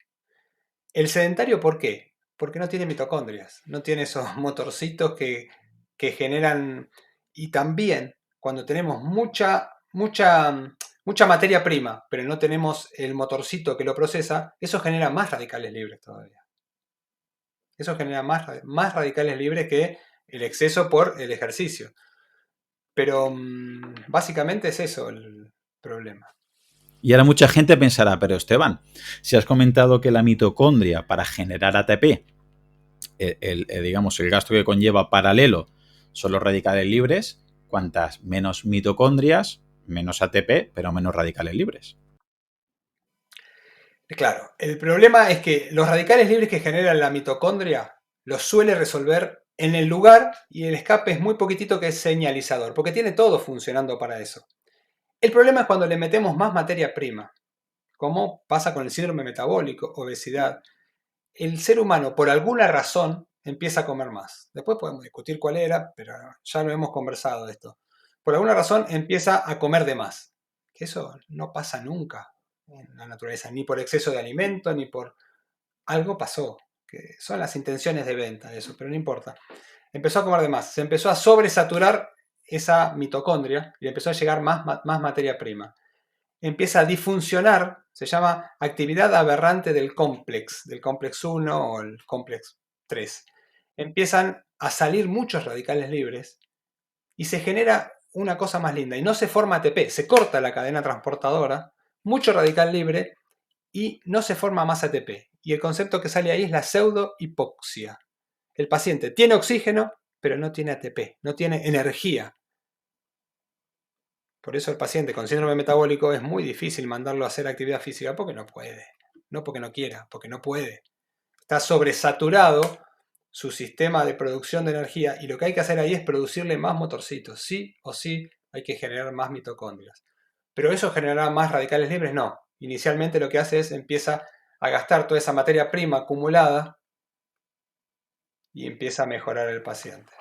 El sedentario, ¿por qué? Porque no tiene mitocondrias, no tiene esos motorcitos que generan... Y también cuando tenemos mucha materia prima, pero no tenemos el motorcito que lo procesa, eso genera más radicales libres todavía. Eso genera más radicales libres que el exceso por el ejercicio. Pero básicamente es eso el problema. Y ahora mucha gente pensará, pero Esteban, si has comentado que la mitocondria para generar ATP, digamos, el gasto que conlleva paralelo son los radicales libres, cuantas menos mitocondrias, menos ATP, pero menos radicales libres. Claro, el problema es que los radicales libres que genera la mitocondria los suele resolver en el lugar, y el escape es muy poquitito, que es señalizador, porque tiene todo funcionando para eso. El problema es cuando le metemos más materia prima, como pasa con el síndrome metabólico, obesidad. El ser humano, por alguna razón, empieza a comer más. Después podemos discutir cuál era, pero ya lo hemos conversado de esto. Por alguna razón empieza a comer de más. Que eso no pasa nunca en la naturaleza, ni por exceso de alimento, ni por... Algo pasó, que son las intenciones de venta de eso, pero no importa. Empezó a comer de más, se empezó a sobresaturar esa mitocondria y empezó a llegar más materia prima. Empieza a disfuncionar, se llama actividad aberrante del complex 1 o el complex 3. Empiezan a salir muchos radicales libres y se genera una cosa más linda, y no se forma ATP, se corta la cadena transportadora, mucho radical libre, y no se forma más ATP. Y el concepto que sale ahí es la pseudohipoxia. El paciente tiene oxígeno, pero no tiene ATP, no tiene energía. Por eso el paciente con síndrome metabólico es muy difícil mandarlo a hacer actividad física, porque no puede. No porque no quiera, porque no puede. Está sobresaturado su sistema de producción de energía, y lo que hay que hacer ahí es producirle más motorcitos. Sí o sí hay que generar más mitocondrias. Pero eso generará más radicales libres, no. Inicialmente lo que hace es empieza a gastar toda esa materia prima acumulada y empieza a mejorar el paciente.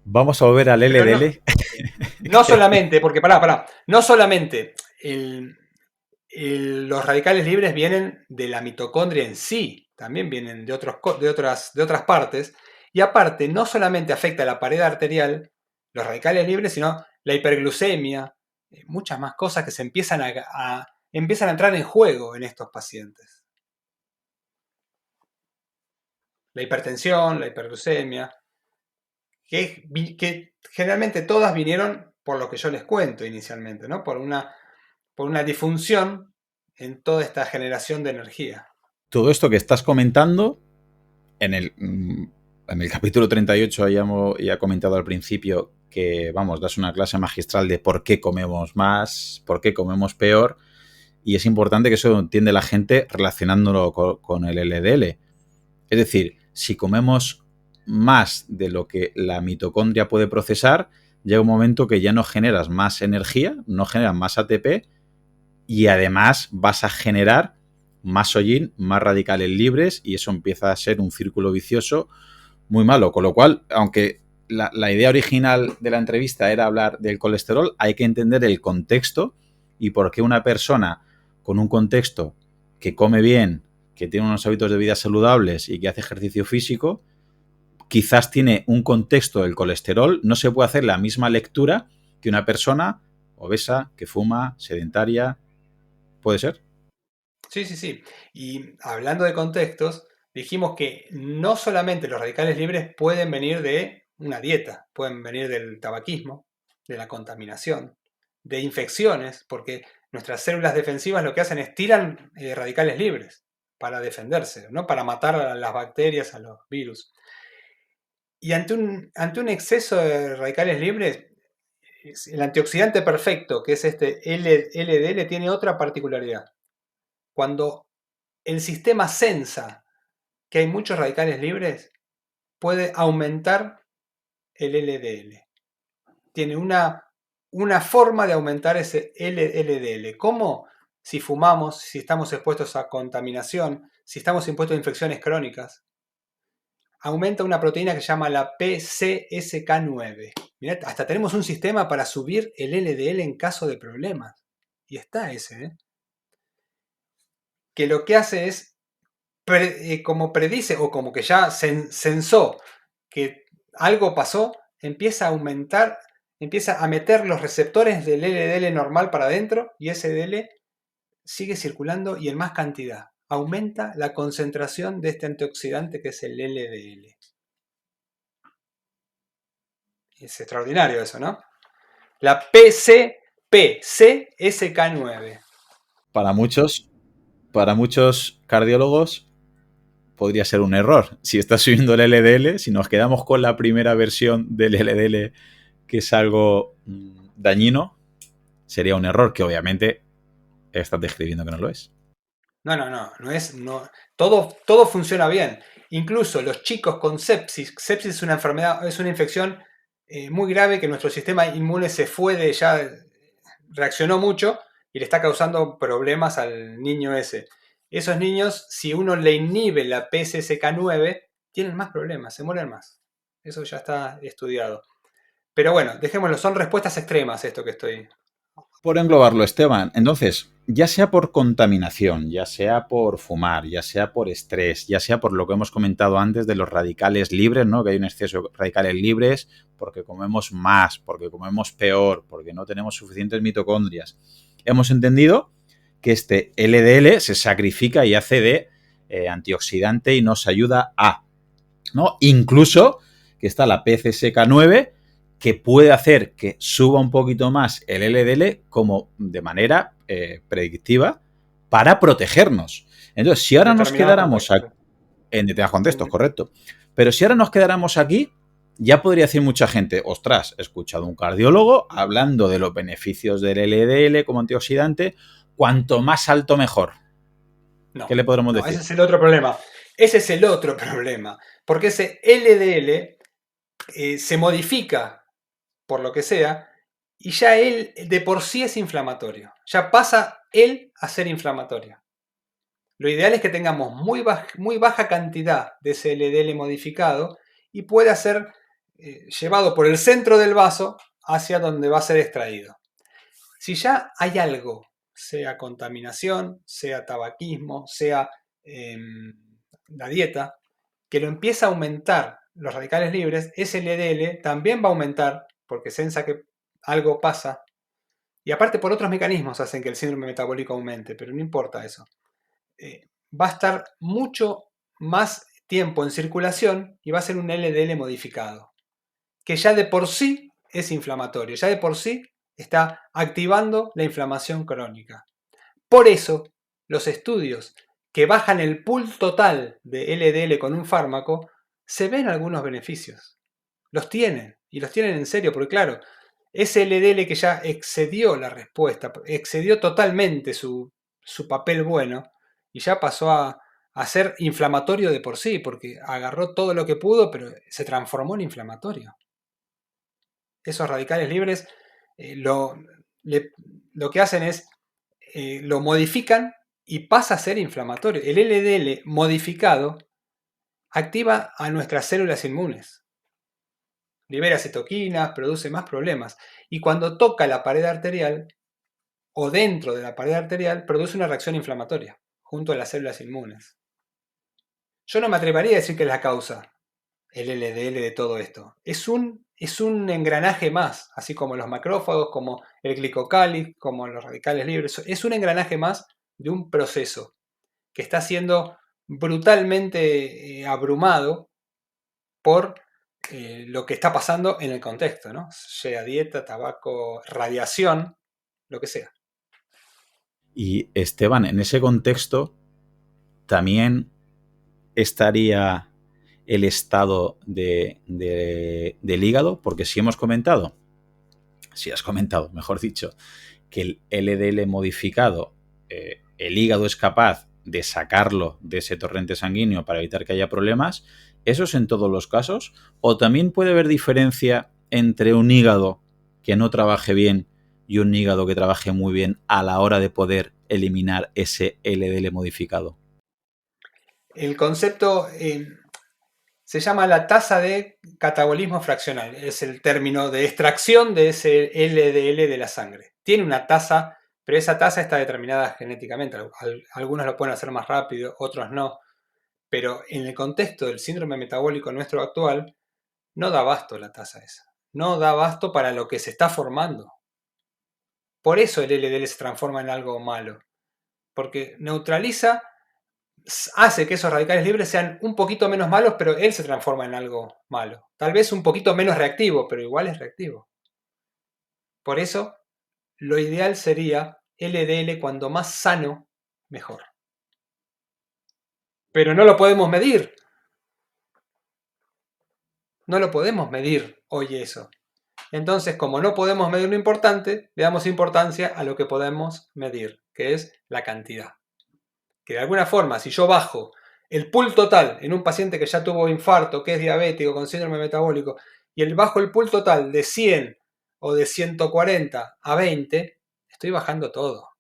Vamos a volver al Pero LDL. no solamente, porque no solamente los radicales libres vienen de la mitocondria en sí, también vienen de otras partes, y aparte no solamente afecta la pared arterial, los radicales libres, sino la hiperglucemia, muchas más cosas que se empiezan a entrar en juego en estos pacientes. La hipertensión, la hiperglucemia, que generalmente todas vinieron por lo que yo les cuento inicialmente, ¿no? Por una disfunción en toda esta generación de energía. Todo esto que estás comentando, en el capítulo 38 ya he comentado al principio que, vamos, das una clase magistral de por qué comemos más, por qué comemos peor, y es importante que eso lo entiende la gente relacionándolo con el LDL. Es decir, si comemos más de lo que la mitocondria puede procesar, llega un momento que ya no generas más energía, no generas más ATP y además vas a generar más hollín, más radicales libres y eso empieza a ser un círculo vicioso muy malo. Con lo cual, aunque la idea original de la entrevista era hablar del colesterol, hay que entender el contexto y por qué una persona con un contexto que come bien, que tiene unos hábitos de vida saludables y que hace ejercicio físico, quizás tiene un contexto del colesterol, no se puede hacer la misma lectura que una persona obesa, que fuma, sedentaria. ¿Puede ser? Sí, sí, sí. Y hablando de contextos, dijimos que no solamente los radicales libres pueden venir de una dieta, pueden venir del tabaquismo, de la contaminación, de infecciones, porque nuestras células defensivas lo que hacen es tiran radicales libres para defenderse, ¿no? Para matar a las bacterias, a los virus. Y ante un exceso de radicales libres, el antioxidante perfecto, que es este LDL, tiene otra particularidad. Cuando el sistema sensa que hay muchos radicales libres, puede aumentar el LDL. Tiene una forma de aumentar ese LDL. ¿Cómo? Si fumamos, si estamos expuestos a contaminación, si estamos expuestos a infecciones crónicas, aumenta una proteína que se llama la PCSK9. Mirá, hasta tenemos un sistema para subir el LDL en caso de problemas. Y está ese, ¿eh? Que lo que hace es, como predice o como que ya sensó que algo pasó, empieza a aumentar, empieza a meter los receptores del LDL normal para adentro y ese LDL sigue circulando y en más cantidad. Aumenta la concentración de este antioxidante que es el LDL. Es extraordinario eso, ¿no? La PCSK9. Para muchos cardiólogos podría ser un error. Si estás subiendo el LDL, si nos quedamos con la primera versión del LDL, que es algo dañino, sería un error que obviamente estás describiendo que no lo es. No es, no, todo funciona bien. Incluso los chicos con sepsis, sepsis es una enfermedad, es una infección muy grave que nuestro sistema inmune se fue de ya, reaccionó mucho y le está causando problemas al niño ese. Esos niños, si uno le inhibe la PCSK9, tienen más problemas, se mueren más. Eso ya está estudiado. Pero bueno, dejémoslo, son respuestas extremas esto que estoy. Por englobarlo, Esteban, entonces, ya sea por contaminación, ya sea por fumar, ya sea por estrés, ya sea por lo que hemos comentado antes de los radicales libres, ¿no? Que hay un exceso de radicales libres porque comemos más, porque comemos peor, porque no tenemos suficientes mitocondrias. Hemos entendido que este LDL se sacrifica y hace de antioxidante y nos ayuda a, ¿no? Incluso que está la PCSK9 que puede hacer que suba un poquito más el LDL como de manera predictiva para protegernos. Entonces, si En ahora nos determinados quedáramos contextos. en determinados contextos, correcto, pero si ahora nos quedáramos aquí, ya podría decir mucha gente, ostras, he escuchado a un cardiólogo hablando de los beneficios del LDL como antioxidante, cuanto más alto mejor. ¿Qué No, le podremos no, ese decir? es el otro problema. Ese es el otro problema. Porque ese LDL se modifica por lo que sea y ya él de por sí es inflamatorio. Ya pasa él a ser inflamatorio. Lo ideal es que tengamos muy baja cantidad de ese LDL modificado y pueda ser llevado por el centro del vaso hacia donde va a ser extraído. Si ya hay algo, sea contaminación, sea tabaquismo, sea eh, la dieta, que lo empieza a aumentar los radicales libres, ese LDL también va a aumentar porque sensa que algo pasa. Y aparte por otros mecanismos hacen que el síndrome metabólico aumente, pero no importa eso. Va a estar mucho más tiempo en circulación y va a ser un LDL modificado, que ya de por sí es inflamatorio, ya de por sí está activando la inflamación crónica. Por eso, los estudios que bajan el pool total de LDL con un fármaco se ven algunos beneficios. Los tienen, y los tienen en serio, porque claro, ese LDL que ya excedió la respuesta, excedió totalmente su papel bueno, y ya pasó a ser inflamatorio de por sí, porque agarró todo lo que pudo, pero se transformó en inflamatorio. Esos radicales libres lo que hacen es, lo modifican y pasa a ser inflamatorio. El LDL modificado activa a nuestras células inmunes, libera citoquinas, produce más problemas. Y cuando toca la pared arterial, o dentro de la pared arterial, produce una reacción inflamatoria, junto a las células inmunes. Yo no me atrevería a decir que es la causa, el LDL de todo esto. Es un engranaje más, así como los macrófagos, como el glicocálix, como los radicales libres. Es un engranaje más de un proceso que está siendo brutalmente abrumado por lo que está pasando en el contexto, ¿no? Sea dieta, tabaco, radiación, lo que sea. Y Esteban, en ese contexto también estaría el estado del hígado, porque si has comentado, mejor dicho, que el LDL modificado, el hígado es capaz de sacarlo de ese torrente sanguíneo para evitar que haya problemas, ¿eso es en todos los casos? ¿O también puede haber diferencia entre un hígado que no trabaje bien y un hígado que trabaje muy bien a la hora de poder eliminar ese LDL modificado? El concepto se llama la tasa de catabolismo fraccional. Es el término de extracción de ese LDL de la sangre. Tiene una tasa, pero esa tasa está determinada genéticamente. Algunos lo pueden hacer más rápido, otros no. Pero en el contexto del síndrome metabólico nuestro actual, no da abasto la tasa esa. No da abasto para lo que se está formando. Por eso el LDL se transforma en algo malo. Porque neutraliza, hace que esos radicales libres sean un poquito menos malos, pero él se transforma en algo malo. Tal vez un poquito menos reactivo, pero igual es reactivo. Por eso, lo ideal sería LDL cuando más sano, mejor. Pero no lo podemos medir. No lo podemos medir hoy eso. Entonces, como no podemos medir lo importante, le damos importancia a lo que podemos medir, que es la cantidad. Que de alguna forma, si yo bajo el pool total en un paciente que ya tuvo infarto, que es diabético, con síndrome metabólico, y bajo el pool total de 100 o de 140 a 20, estoy bajando todo.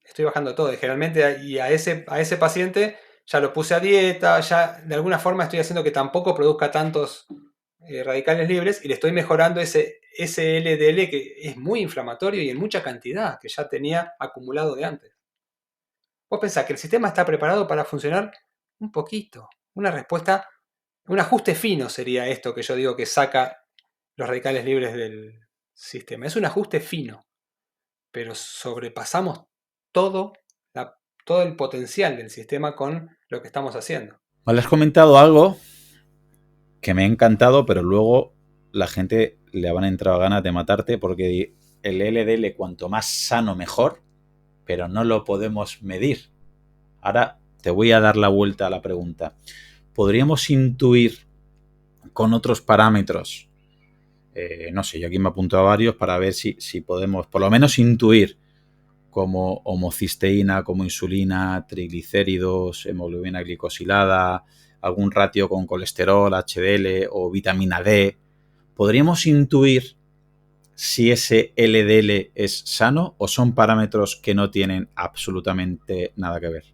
Estoy bajando todo. Y generalmente y a ese paciente ya lo puse a dieta, ya de alguna forma estoy haciendo que tampoco produzca tantos radicales libres y le estoy mejorando ese LDL que es muy inflamatorio y en mucha cantidad que ya tenía acumulado de antes. Vos pensás que el sistema está preparado para funcionar un poquito. Una respuesta, un ajuste fino sería esto que yo digo que saca los radicales libres del sistema. Es un ajuste fino, pero sobrepasamos todo, todo el potencial del sistema con lo que estamos haciendo. Vale, has comentado algo que me ha encantado, pero luego la gente le van a entrar ganas de matarte porque el LDL cuanto más sano mejor, pero no lo podemos medir. Ahora te voy a dar la vuelta a la pregunta. ¿Podríamos intuir con otros parámetros? No sé, yo aquí me apunto a varios para ver si podemos por lo menos intuir como homocisteína, como insulina, triglicéridos, hemoglobina glicosilada, algún ratio con colesterol, HDL o vitamina D. ¿Podríamos intuir si ese LDL es sano o son parámetros que no tienen absolutamente nada que ver?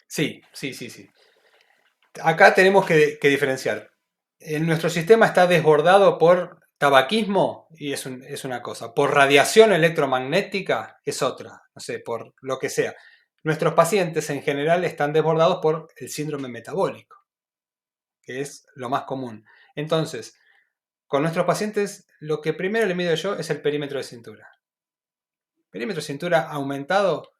Sí. Acá tenemos que diferenciar. Nuestro sistema está desbordado por tabaquismo y es una cosa. Por radiación electromagnética es otra. No sé, por lo que sea. Nuestros pacientes en general están desbordados por el síndrome metabólico, que es lo más común. Entonces, con nuestros pacientes, lo que primero le mido yo es el perímetro de cintura. Perímetro de cintura aumentado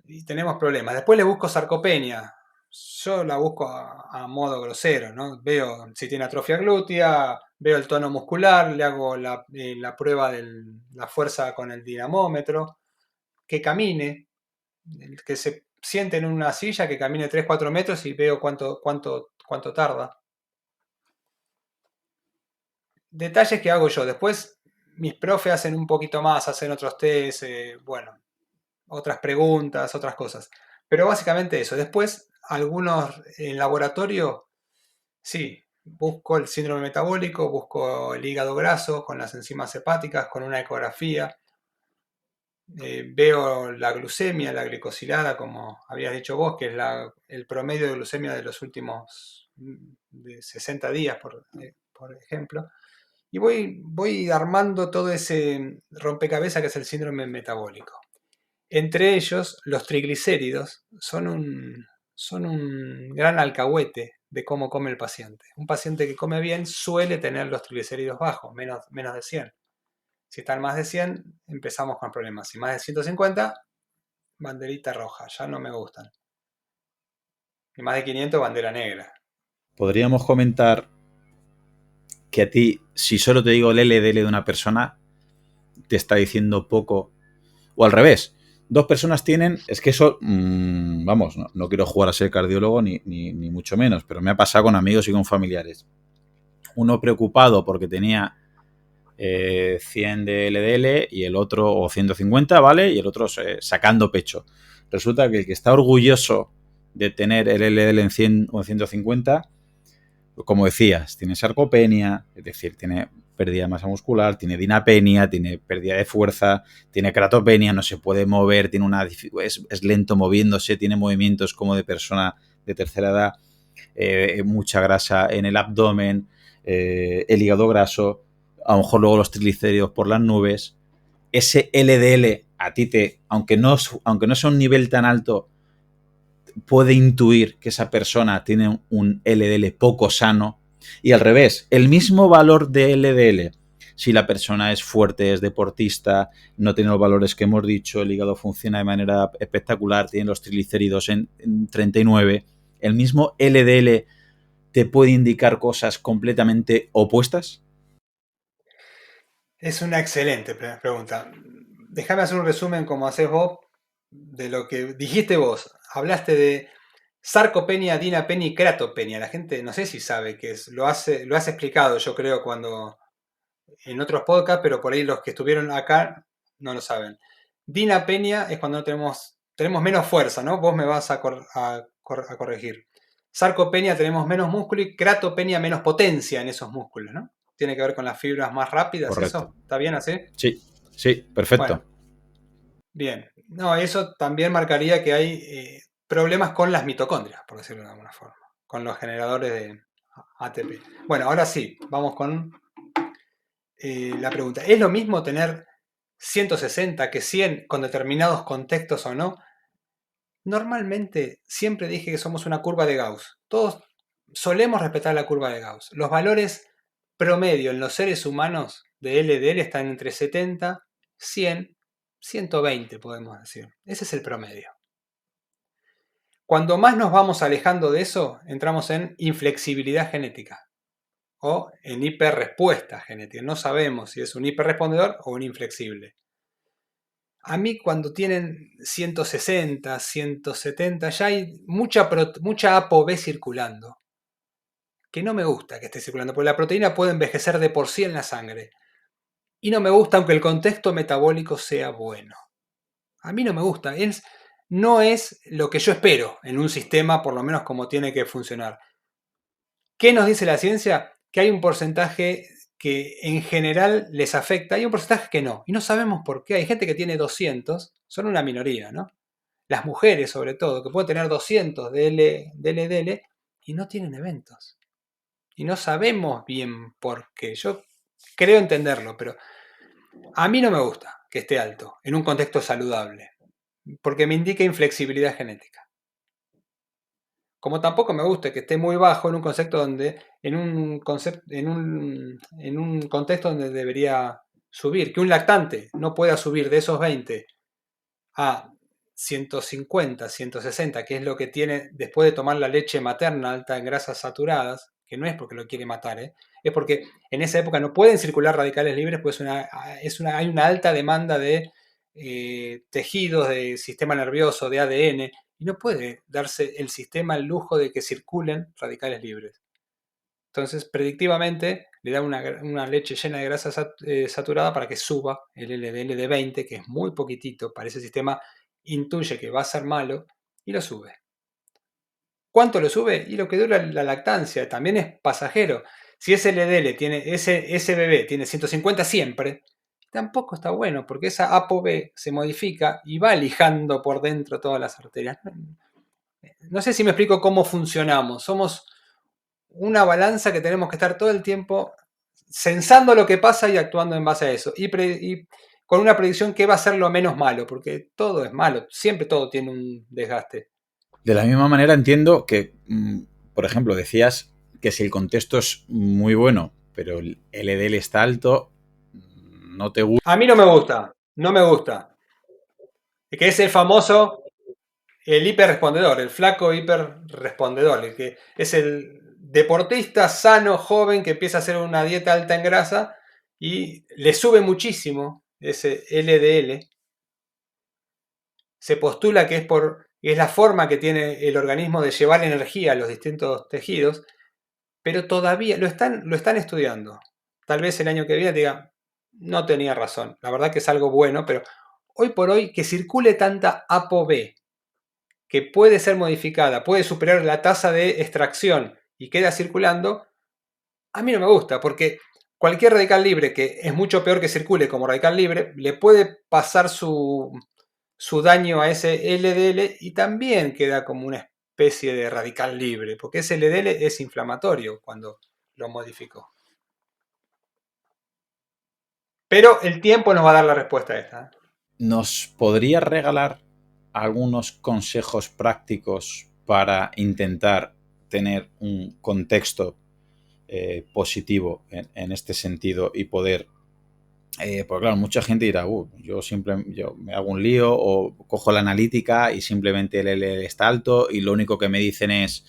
y tenemos problemas. Después le busco sarcopenia. Yo la busco a modo grosero, ¿no? Veo si tiene atrofia glútea, veo el tono muscular, le hago la prueba de la fuerza con el dinamómetro, que camine, que se siente en una silla, que camine 3-4 metros y veo cuánto tarda. Detalles que hago yo. Después mis profes hacen un poquito más, hacen otros test, bueno, otras preguntas, otras cosas. Pero básicamente eso. Después, algunos en laboratorio, sí, busco el síndrome metabólico, busco el hígado graso con las enzimas hepáticas, con una ecografía. Veo la glucemia, la glicosilada, como habías dicho vos, que es el promedio de glucemia de los últimos de 60 días, por ejemplo. Y voy armando todo ese rompecabezas que es el síndrome metabólico. Entre ellos, los triglicéridos son un gran alcahuete de cómo come el paciente. Un paciente que come bien suele tener los triglicéridos bajos, menos de 100. Si están más de 100, empezamos con problemas. Si más de 150, banderita roja, ya no me gustan. Y más de 500, bandera negra. Podríamos comentar que a ti, si solo te digo el LDL de una persona, te está diciendo poco. O al revés, dos personas tienen, es que eso, vamos, no quiero jugar a ser cardiólogo ni mucho menos, pero me ha pasado con amigos y con familiares. Uno preocupado porque tenía 100 de LDL y el otro, o 150, ¿vale? Y el otro sacando pecho. Resulta que el que está orgulloso de tener el LDL en 100 o en 150, como decías, tiene sarcopenia, es decir, tiene pérdida de masa muscular, tiene dinapenia, tiene pérdida de fuerza, tiene cratopenia, no se puede mover, tiene es lento moviéndose, tiene movimientos como de persona de tercera edad, mucha grasa en el abdomen, el hígado graso, a lo mejor luego los triglicéridos por las nubes. Ese LDL a ti aunque no sea un nivel tan alto, puede intuir que esa persona tiene un LDL poco sano. Y al revés, el mismo valor de LDL, si la persona es fuerte, es deportista, no tiene los valores que hemos dicho, el hígado funciona de manera espectacular, tiene los triglicéridos en 39, el mismo LDL te puede indicar cosas completamente opuestas. Es una excelente pregunta. Déjame hacer un resumen como haces vos de lo que dijiste vos. Hablaste de sarcopenia, dinapenia y cratopenia. La gente no sé si sabe qué es. Lo has explicado, yo creo, cuando en otros podcasts, pero por ahí los que estuvieron acá no lo saben. Dinapenia es cuando no tenemos menos fuerza, ¿no? Vos me vas a corregir. Sarcopenia tenemos menos músculo y cratopenia menos potencia en esos músculos, ¿no? Tiene que ver con las fibras más rápidas, Correcto. ¿eso? ¿Está bien así? Sí, perfecto. Bueno, bien. No, eso también marcaría que hay problemas con las mitocondrias, por decirlo de alguna forma, con los generadores de ATP. Bueno, ahora sí, vamos con la pregunta. ¿Es lo mismo tener 160 que 100 con determinados contextos o no? Normalmente siempre dije que somos una curva de Gauss. Todos solemos respetar la curva de Gauss. Los valores promedio en los seres humanos de LDL están entre 70, 100, 120 podemos decir. Ese es el promedio. Cuando más nos vamos alejando de eso, entramos en inflexibilidad genética o en hiperrespuesta genética. No sabemos si es un hiperrespondedor o un inflexible. A mí cuando tienen 160, 170, ya hay mucha ApoB circulando, que no me gusta que esté circulando, porque la proteína puede envejecer de por sí en la sangre. Y no me gusta aunque el contexto metabólico sea bueno. A mí no me gusta, no es lo que yo espero en un sistema, por lo menos como tiene que funcionar. ¿Qué nos dice la ciencia? Que hay un porcentaje que en general les afecta, hay un porcentaje que no, y no sabemos por qué. Hay gente que tiene 200, son una minoría, ¿no? Las mujeres sobre todo, que pueden tener 200 de LDL y no tienen eventos. Y no sabemos bien por qué. Yo creo entenderlo, pero a mí no me gusta que esté alto en un contexto saludable, porque me indica inflexibilidad genética. Como tampoco me gusta que esté muy bajo en un concepto donde, en un contexto donde debería subir, que un lactante no pueda subir de esos 20 a 150, 160, que es lo que tiene después de tomar la leche materna alta en grasas saturadas, que no es porque lo quiere matar, es porque en esa época no pueden circular radicales libres, pues hay una alta demanda de tejidos, de sistema nervioso, de ADN, y no puede darse el sistema el lujo de que circulen radicales libres. Entonces, predictivamente, le da una leche llena de grasa saturada para que suba el LDL de 20, que es muy poquitito para ese sistema, intuye que va a ser malo y lo sube. ¿Cuánto lo sube? Y lo que dura la lactancia, también es pasajero. Si ese LDL tiene, ese bebé tiene 150 siempre, tampoco está bueno, porque esa ApoB se modifica y va lijando por dentro todas las arterias. No sé si me explico cómo funcionamos. Somos una balanza que tenemos que estar todo el tiempo sensando lo que pasa y actuando en base a eso. Y con una predicción que va a ser lo menos malo, porque todo es malo, siempre todo tiene un desgaste. De la misma manera entiendo que, por ejemplo, decías que si el contexto es muy bueno, pero el LDL está alto, no te gusta. A mí no me gusta, no me gusta. Que es el famoso, el hiperrespondedor, el flaco hiperrespondedor, el que es el deportista sano, joven, que empieza a hacer una dieta alta en grasa y le sube muchísimo ese LDL. Se postula que es la forma que tiene el organismo de llevar energía a los distintos tejidos, pero todavía lo están estudiando. Tal vez el año que viene diga, no tenía razón, la verdad que es algo bueno, pero hoy por hoy que circule tanta ApoB, que puede ser modificada, puede superar la tasa de extracción y queda circulando, a mí no me gusta, porque cualquier radical libre, que es mucho peor que circule como radical libre, le puede pasar su daño a ese LDL y también queda como una especie de radical libre, porque ese LDL es inflamatorio cuando lo modificó. Pero el tiempo nos va a dar la respuesta a esta. ¿Nos podrías regalar algunos consejos prácticos para intentar tener un contexto positivo en este sentido y poder porque claro, mucha gente dirá, yo me hago un lío o cojo la analítica y simplemente el LDL está alto y lo único que me dicen es,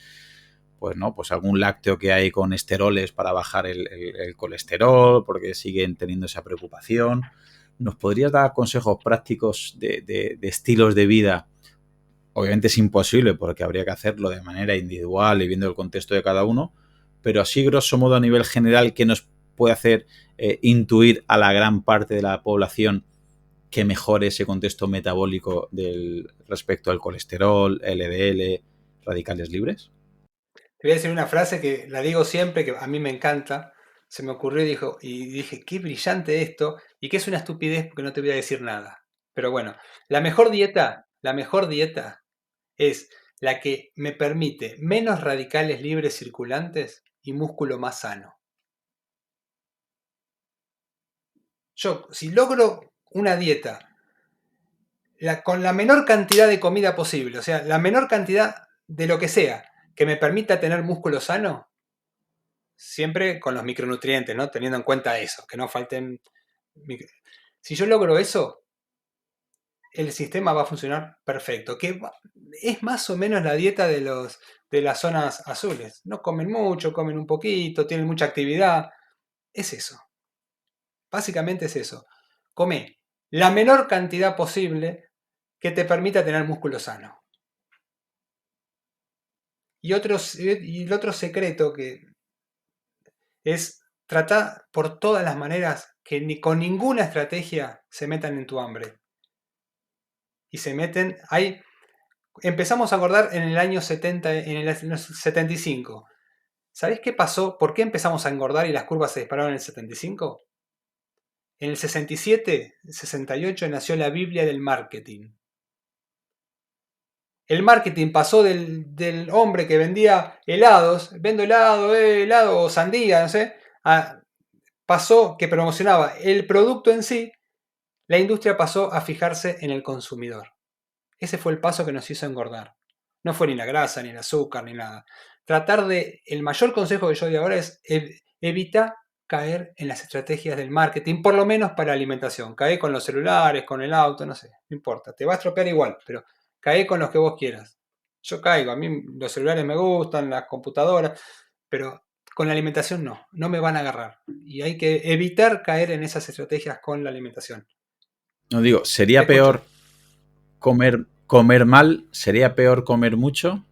pues no, pues algún lácteo que hay con esteroles para bajar el colesterol, porque siguen teniendo esa preocupación. ¿Nos podrías dar consejos prácticos de estilos de vida? Obviamente es imposible porque habría que hacerlo de manera individual y viendo el contexto de cada uno, pero así grosso modo a nivel general, ¿qué nos puede hacer intuir a la gran parte de la población que mejore ese contexto metabólico respecto al colesterol, LDL, radicales libres? Te voy a decir una frase que la digo siempre, que a mí me encanta. Se me ocurrió y dije, qué brillante esto, y que es una estupidez porque no te voy a decir nada. Pero bueno, la mejor dieta es la que me permite menos radicales libres circulantes y músculo más sano. Yo, si logro una dieta con la menor cantidad de comida posible, o sea, la menor cantidad de lo que sea que me permita tener músculo sano, siempre con los micronutrientes, ¿no? Teniendo en cuenta eso, que no falten. Si yo logro eso, el sistema va a funcionar perfecto. Que es más o menos la dieta de las zonas azules. No comen mucho, comen un poquito, tienen mucha actividad. Es eso. Básicamente es eso. Come la menor cantidad posible que te permita tener músculo sano. Y el otro secreto que es tratar por todas las maneras que con ninguna estrategia se metan en tu hambre. Y se meten, empezamos a engordar en el año 70, en el 75. ¿Sabés qué pasó? ¿Por qué empezamos a engordar y las curvas se dispararon en el 75? En el 67, 68 nació la Biblia del marketing. El marketing pasó del hombre que vendía helados, vendo helado o sandía, no sé, pasó que promocionaba el producto en sí, la industria pasó a fijarse en el consumidor. Ese fue el paso que nos hizo engordar. No fue ni la grasa, ni el azúcar, ni nada. El mayor consejo que yo doy ahora es evita caer en las estrategias del marketing, por lo menos para alimentación. Cae con los celulares, con el auto, no sé, no importa. Te va a estropear igual, pero cae con los que vos quieras. Yo caigo, a mí los celulares me gustan, las computadoras, pero con la alimentación no me van a agarrar. Y hay que evitar caer en esas estrategias con la alimentación. No digo, Te sería escucho. peor comer ¿Comer mal sería peor comer mucho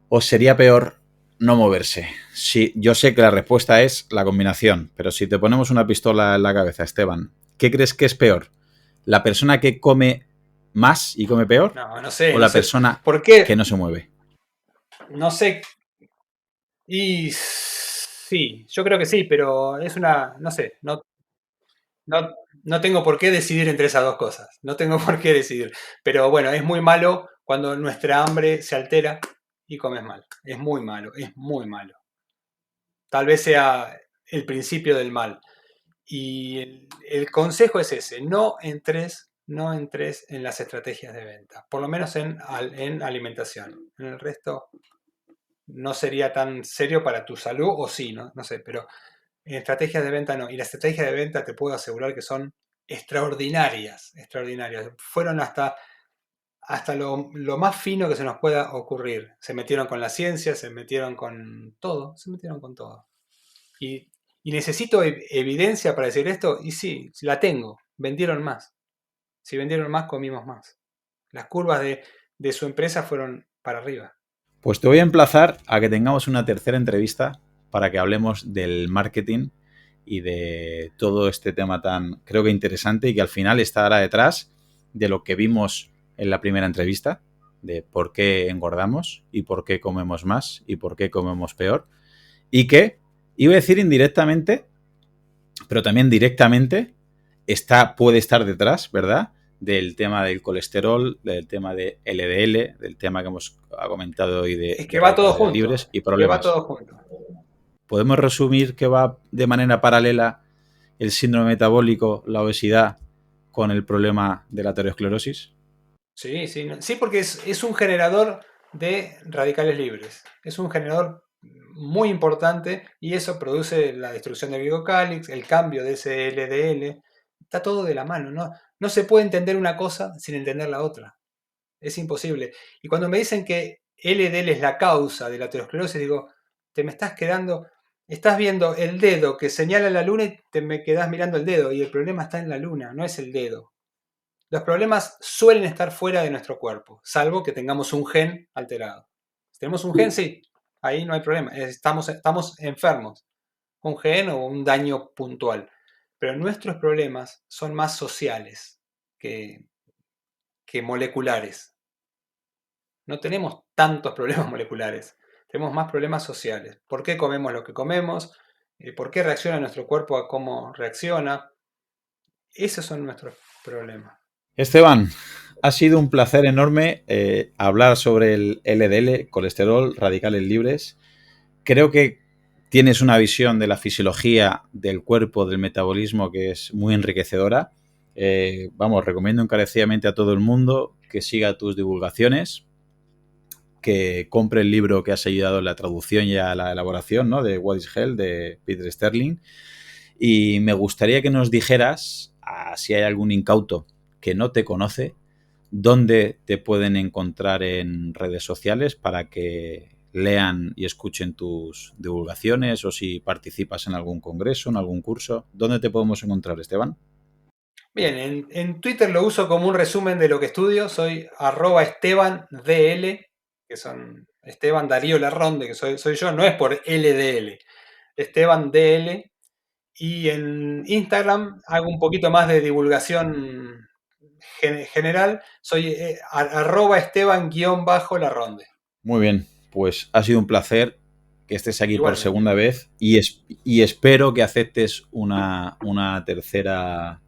o sería peor no moverse? Sí, yo sé que la respuesta es la combinación, pero si te ponemos una pistola en la cabeza, Esteban, ¿qué crees que es peor? ¿La persona que come más y come peor No o sé, no la sé. persona ¿Por que qué? no se mueve? No sé. Y sí, yo creo que sí, pero es una, no sé, no, no tengo por qué decidir entre esas dos cosas. No tengo por qué decidir. Pero bueno, es muy malo cuando nuestra hambre se altera y comes mal. Es muy malo, es muy malo. Tal vez sea el principio del mal. Y el consejo es ese, no entres en las estrategias de venta, por lo menos en alimentación. En el resto no sería tan serio para tu salud, o sí, ¿no? No sé, pero en estrategias de venta no. Y las estrategias de venta te puedo asegurar que son extraordinarias, extraordinarias. Fueron hasta lo más fino que se nos pueda ocurrir. Se metieron con la ciencia, se metieron con todo, se metieron con todo. Y, y necesito evidencia para decir esto, y sí, la tengo. Vendieron más. Si vendieron más, comimos más. Las curvas de su empresa fueron para arriba. Pues te voy a emplazar a que tengamos una tercera entrevista para que hablemos del marketing y de todo este tema tan, creo que interesante, y que al final estará detrás de lo que vimos en la primera entrevista, de por qué engordamos y por qué comemos más y por qué comemos peor, y que, iba a decir indirectamente, pero también directamente, puede estar detrás, ¿verdad?, del tema del colesterol, del tema de LDL, del tema que hemos comentado hoy Es de que va todo radicales junto. libres y Que va problemas. todo junto. ¿Podemos resumir que va de manera paralela el síndrome metabólico, la obesidad, con el problema de la aterosclerosis? Sí, sí, sí, porque es un generador de radicales libres. Es un generador muy importante y eso produce la destrucción del glicocálix, el cambio de ese LDL. Está todo de la mano, ¿no? No se puede entender una cosa sin entender la otra. Es imposible. Y cuando me dicen que LDL es la causa de la aterosclerosis, digo, te me estás quedando, estás viendo el dedo que señala la luna y te me quedás mirando el dedo y el problema está en la luna, no es el dedo. Los problemas suelen estar fuera de nuestro cuerpo, salvo que tengamos un gen alterado. Si tenemos un gen, sí, ahí no hay problema, estamos enfermos, un gen o un daño puntual. Pero nuestros problemas son más sociales que moleculares. No tenemos tantos problemas moleculares, tenemos más problemas sociales. ¿Por qué comemos lo que comemos? ¿Por qué reacciona nuestro cuerpo a cómo reacciona? Esos son nuestros problemas. Esteban, ha sido un placer enorme hablar sobre el LDL, colesterol, radicales libres. Creo que tienes una visión de la fisiología del cuerpo, del metabolismo, que es muy enriquecedora. Recomiendo encarecidamente a todo el mundo que siga tus divulgaciones, que compre el libro que has ayudado en la traducción y a la elaboración, ¿no?, de What is Health, de Peter Sterling. Y me gustaría que nos dijeras, si hay algún incauto que no te conoce, dónde te pueden encontrar en redes sociales para que lean y escuchen tus divulgaciones, o si participas en algún congreso, en algún curso. ¿Dónde te podemos encontrar, Esteban? Bien, en Twitter lo uso como un resumen de lo que estudio. Soy @EstebanDL, que son Esteban Darío Larronde, que soy yo, no es por LDL. Esteban DL. Y en Instagram hago un poquito más de divulgación general. Soy @Esteban_Larronde. Muy bien, pues ha sido un placer que estés aquí por Igualmente. segunda vez y espero que aceptes una tercera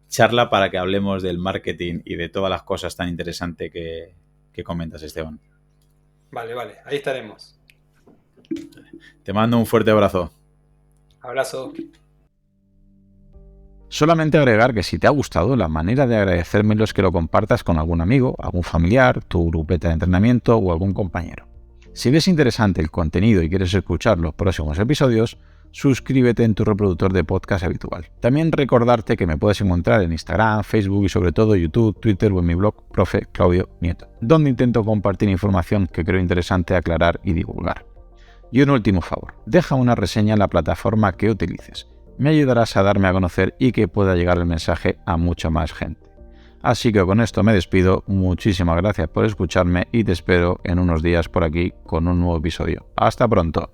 charla para que hablemos del marketing y de todas las cosas tan interesantes que comentas, Esteban. Vale, vale, ahí estaremos. Te mando un fuerte abrazo. Abrazo. Solamente agregar que si te ha gustado, la manera de agradecérmelo es que lo compartas con algún amigo, algún familiar, tu grupeta de entrenamiento o algún compañero. Si ves interesante el contenido y quieres escuchar los próximos episodios, suscríbete en tu reproductor de podcast habitual. También recordarte que me puedes encontrar en Instagram, Facebook y sobre todo YouTube, Twitter o en mi blog Profe Claudio Nieto, donde intento compartir información que creo interesante aclarar y divulgar. Y un último favor, deja una reseña en la plataforma que utilices. Me ayudarás a darme a conocer y que pueda llegar el mensaje a mucha más gente. Así que con esto me despido, muchísimas gracias por escucharme y te espero en unos días por aquí con un nuevo episodio. ¡Hasta pronto!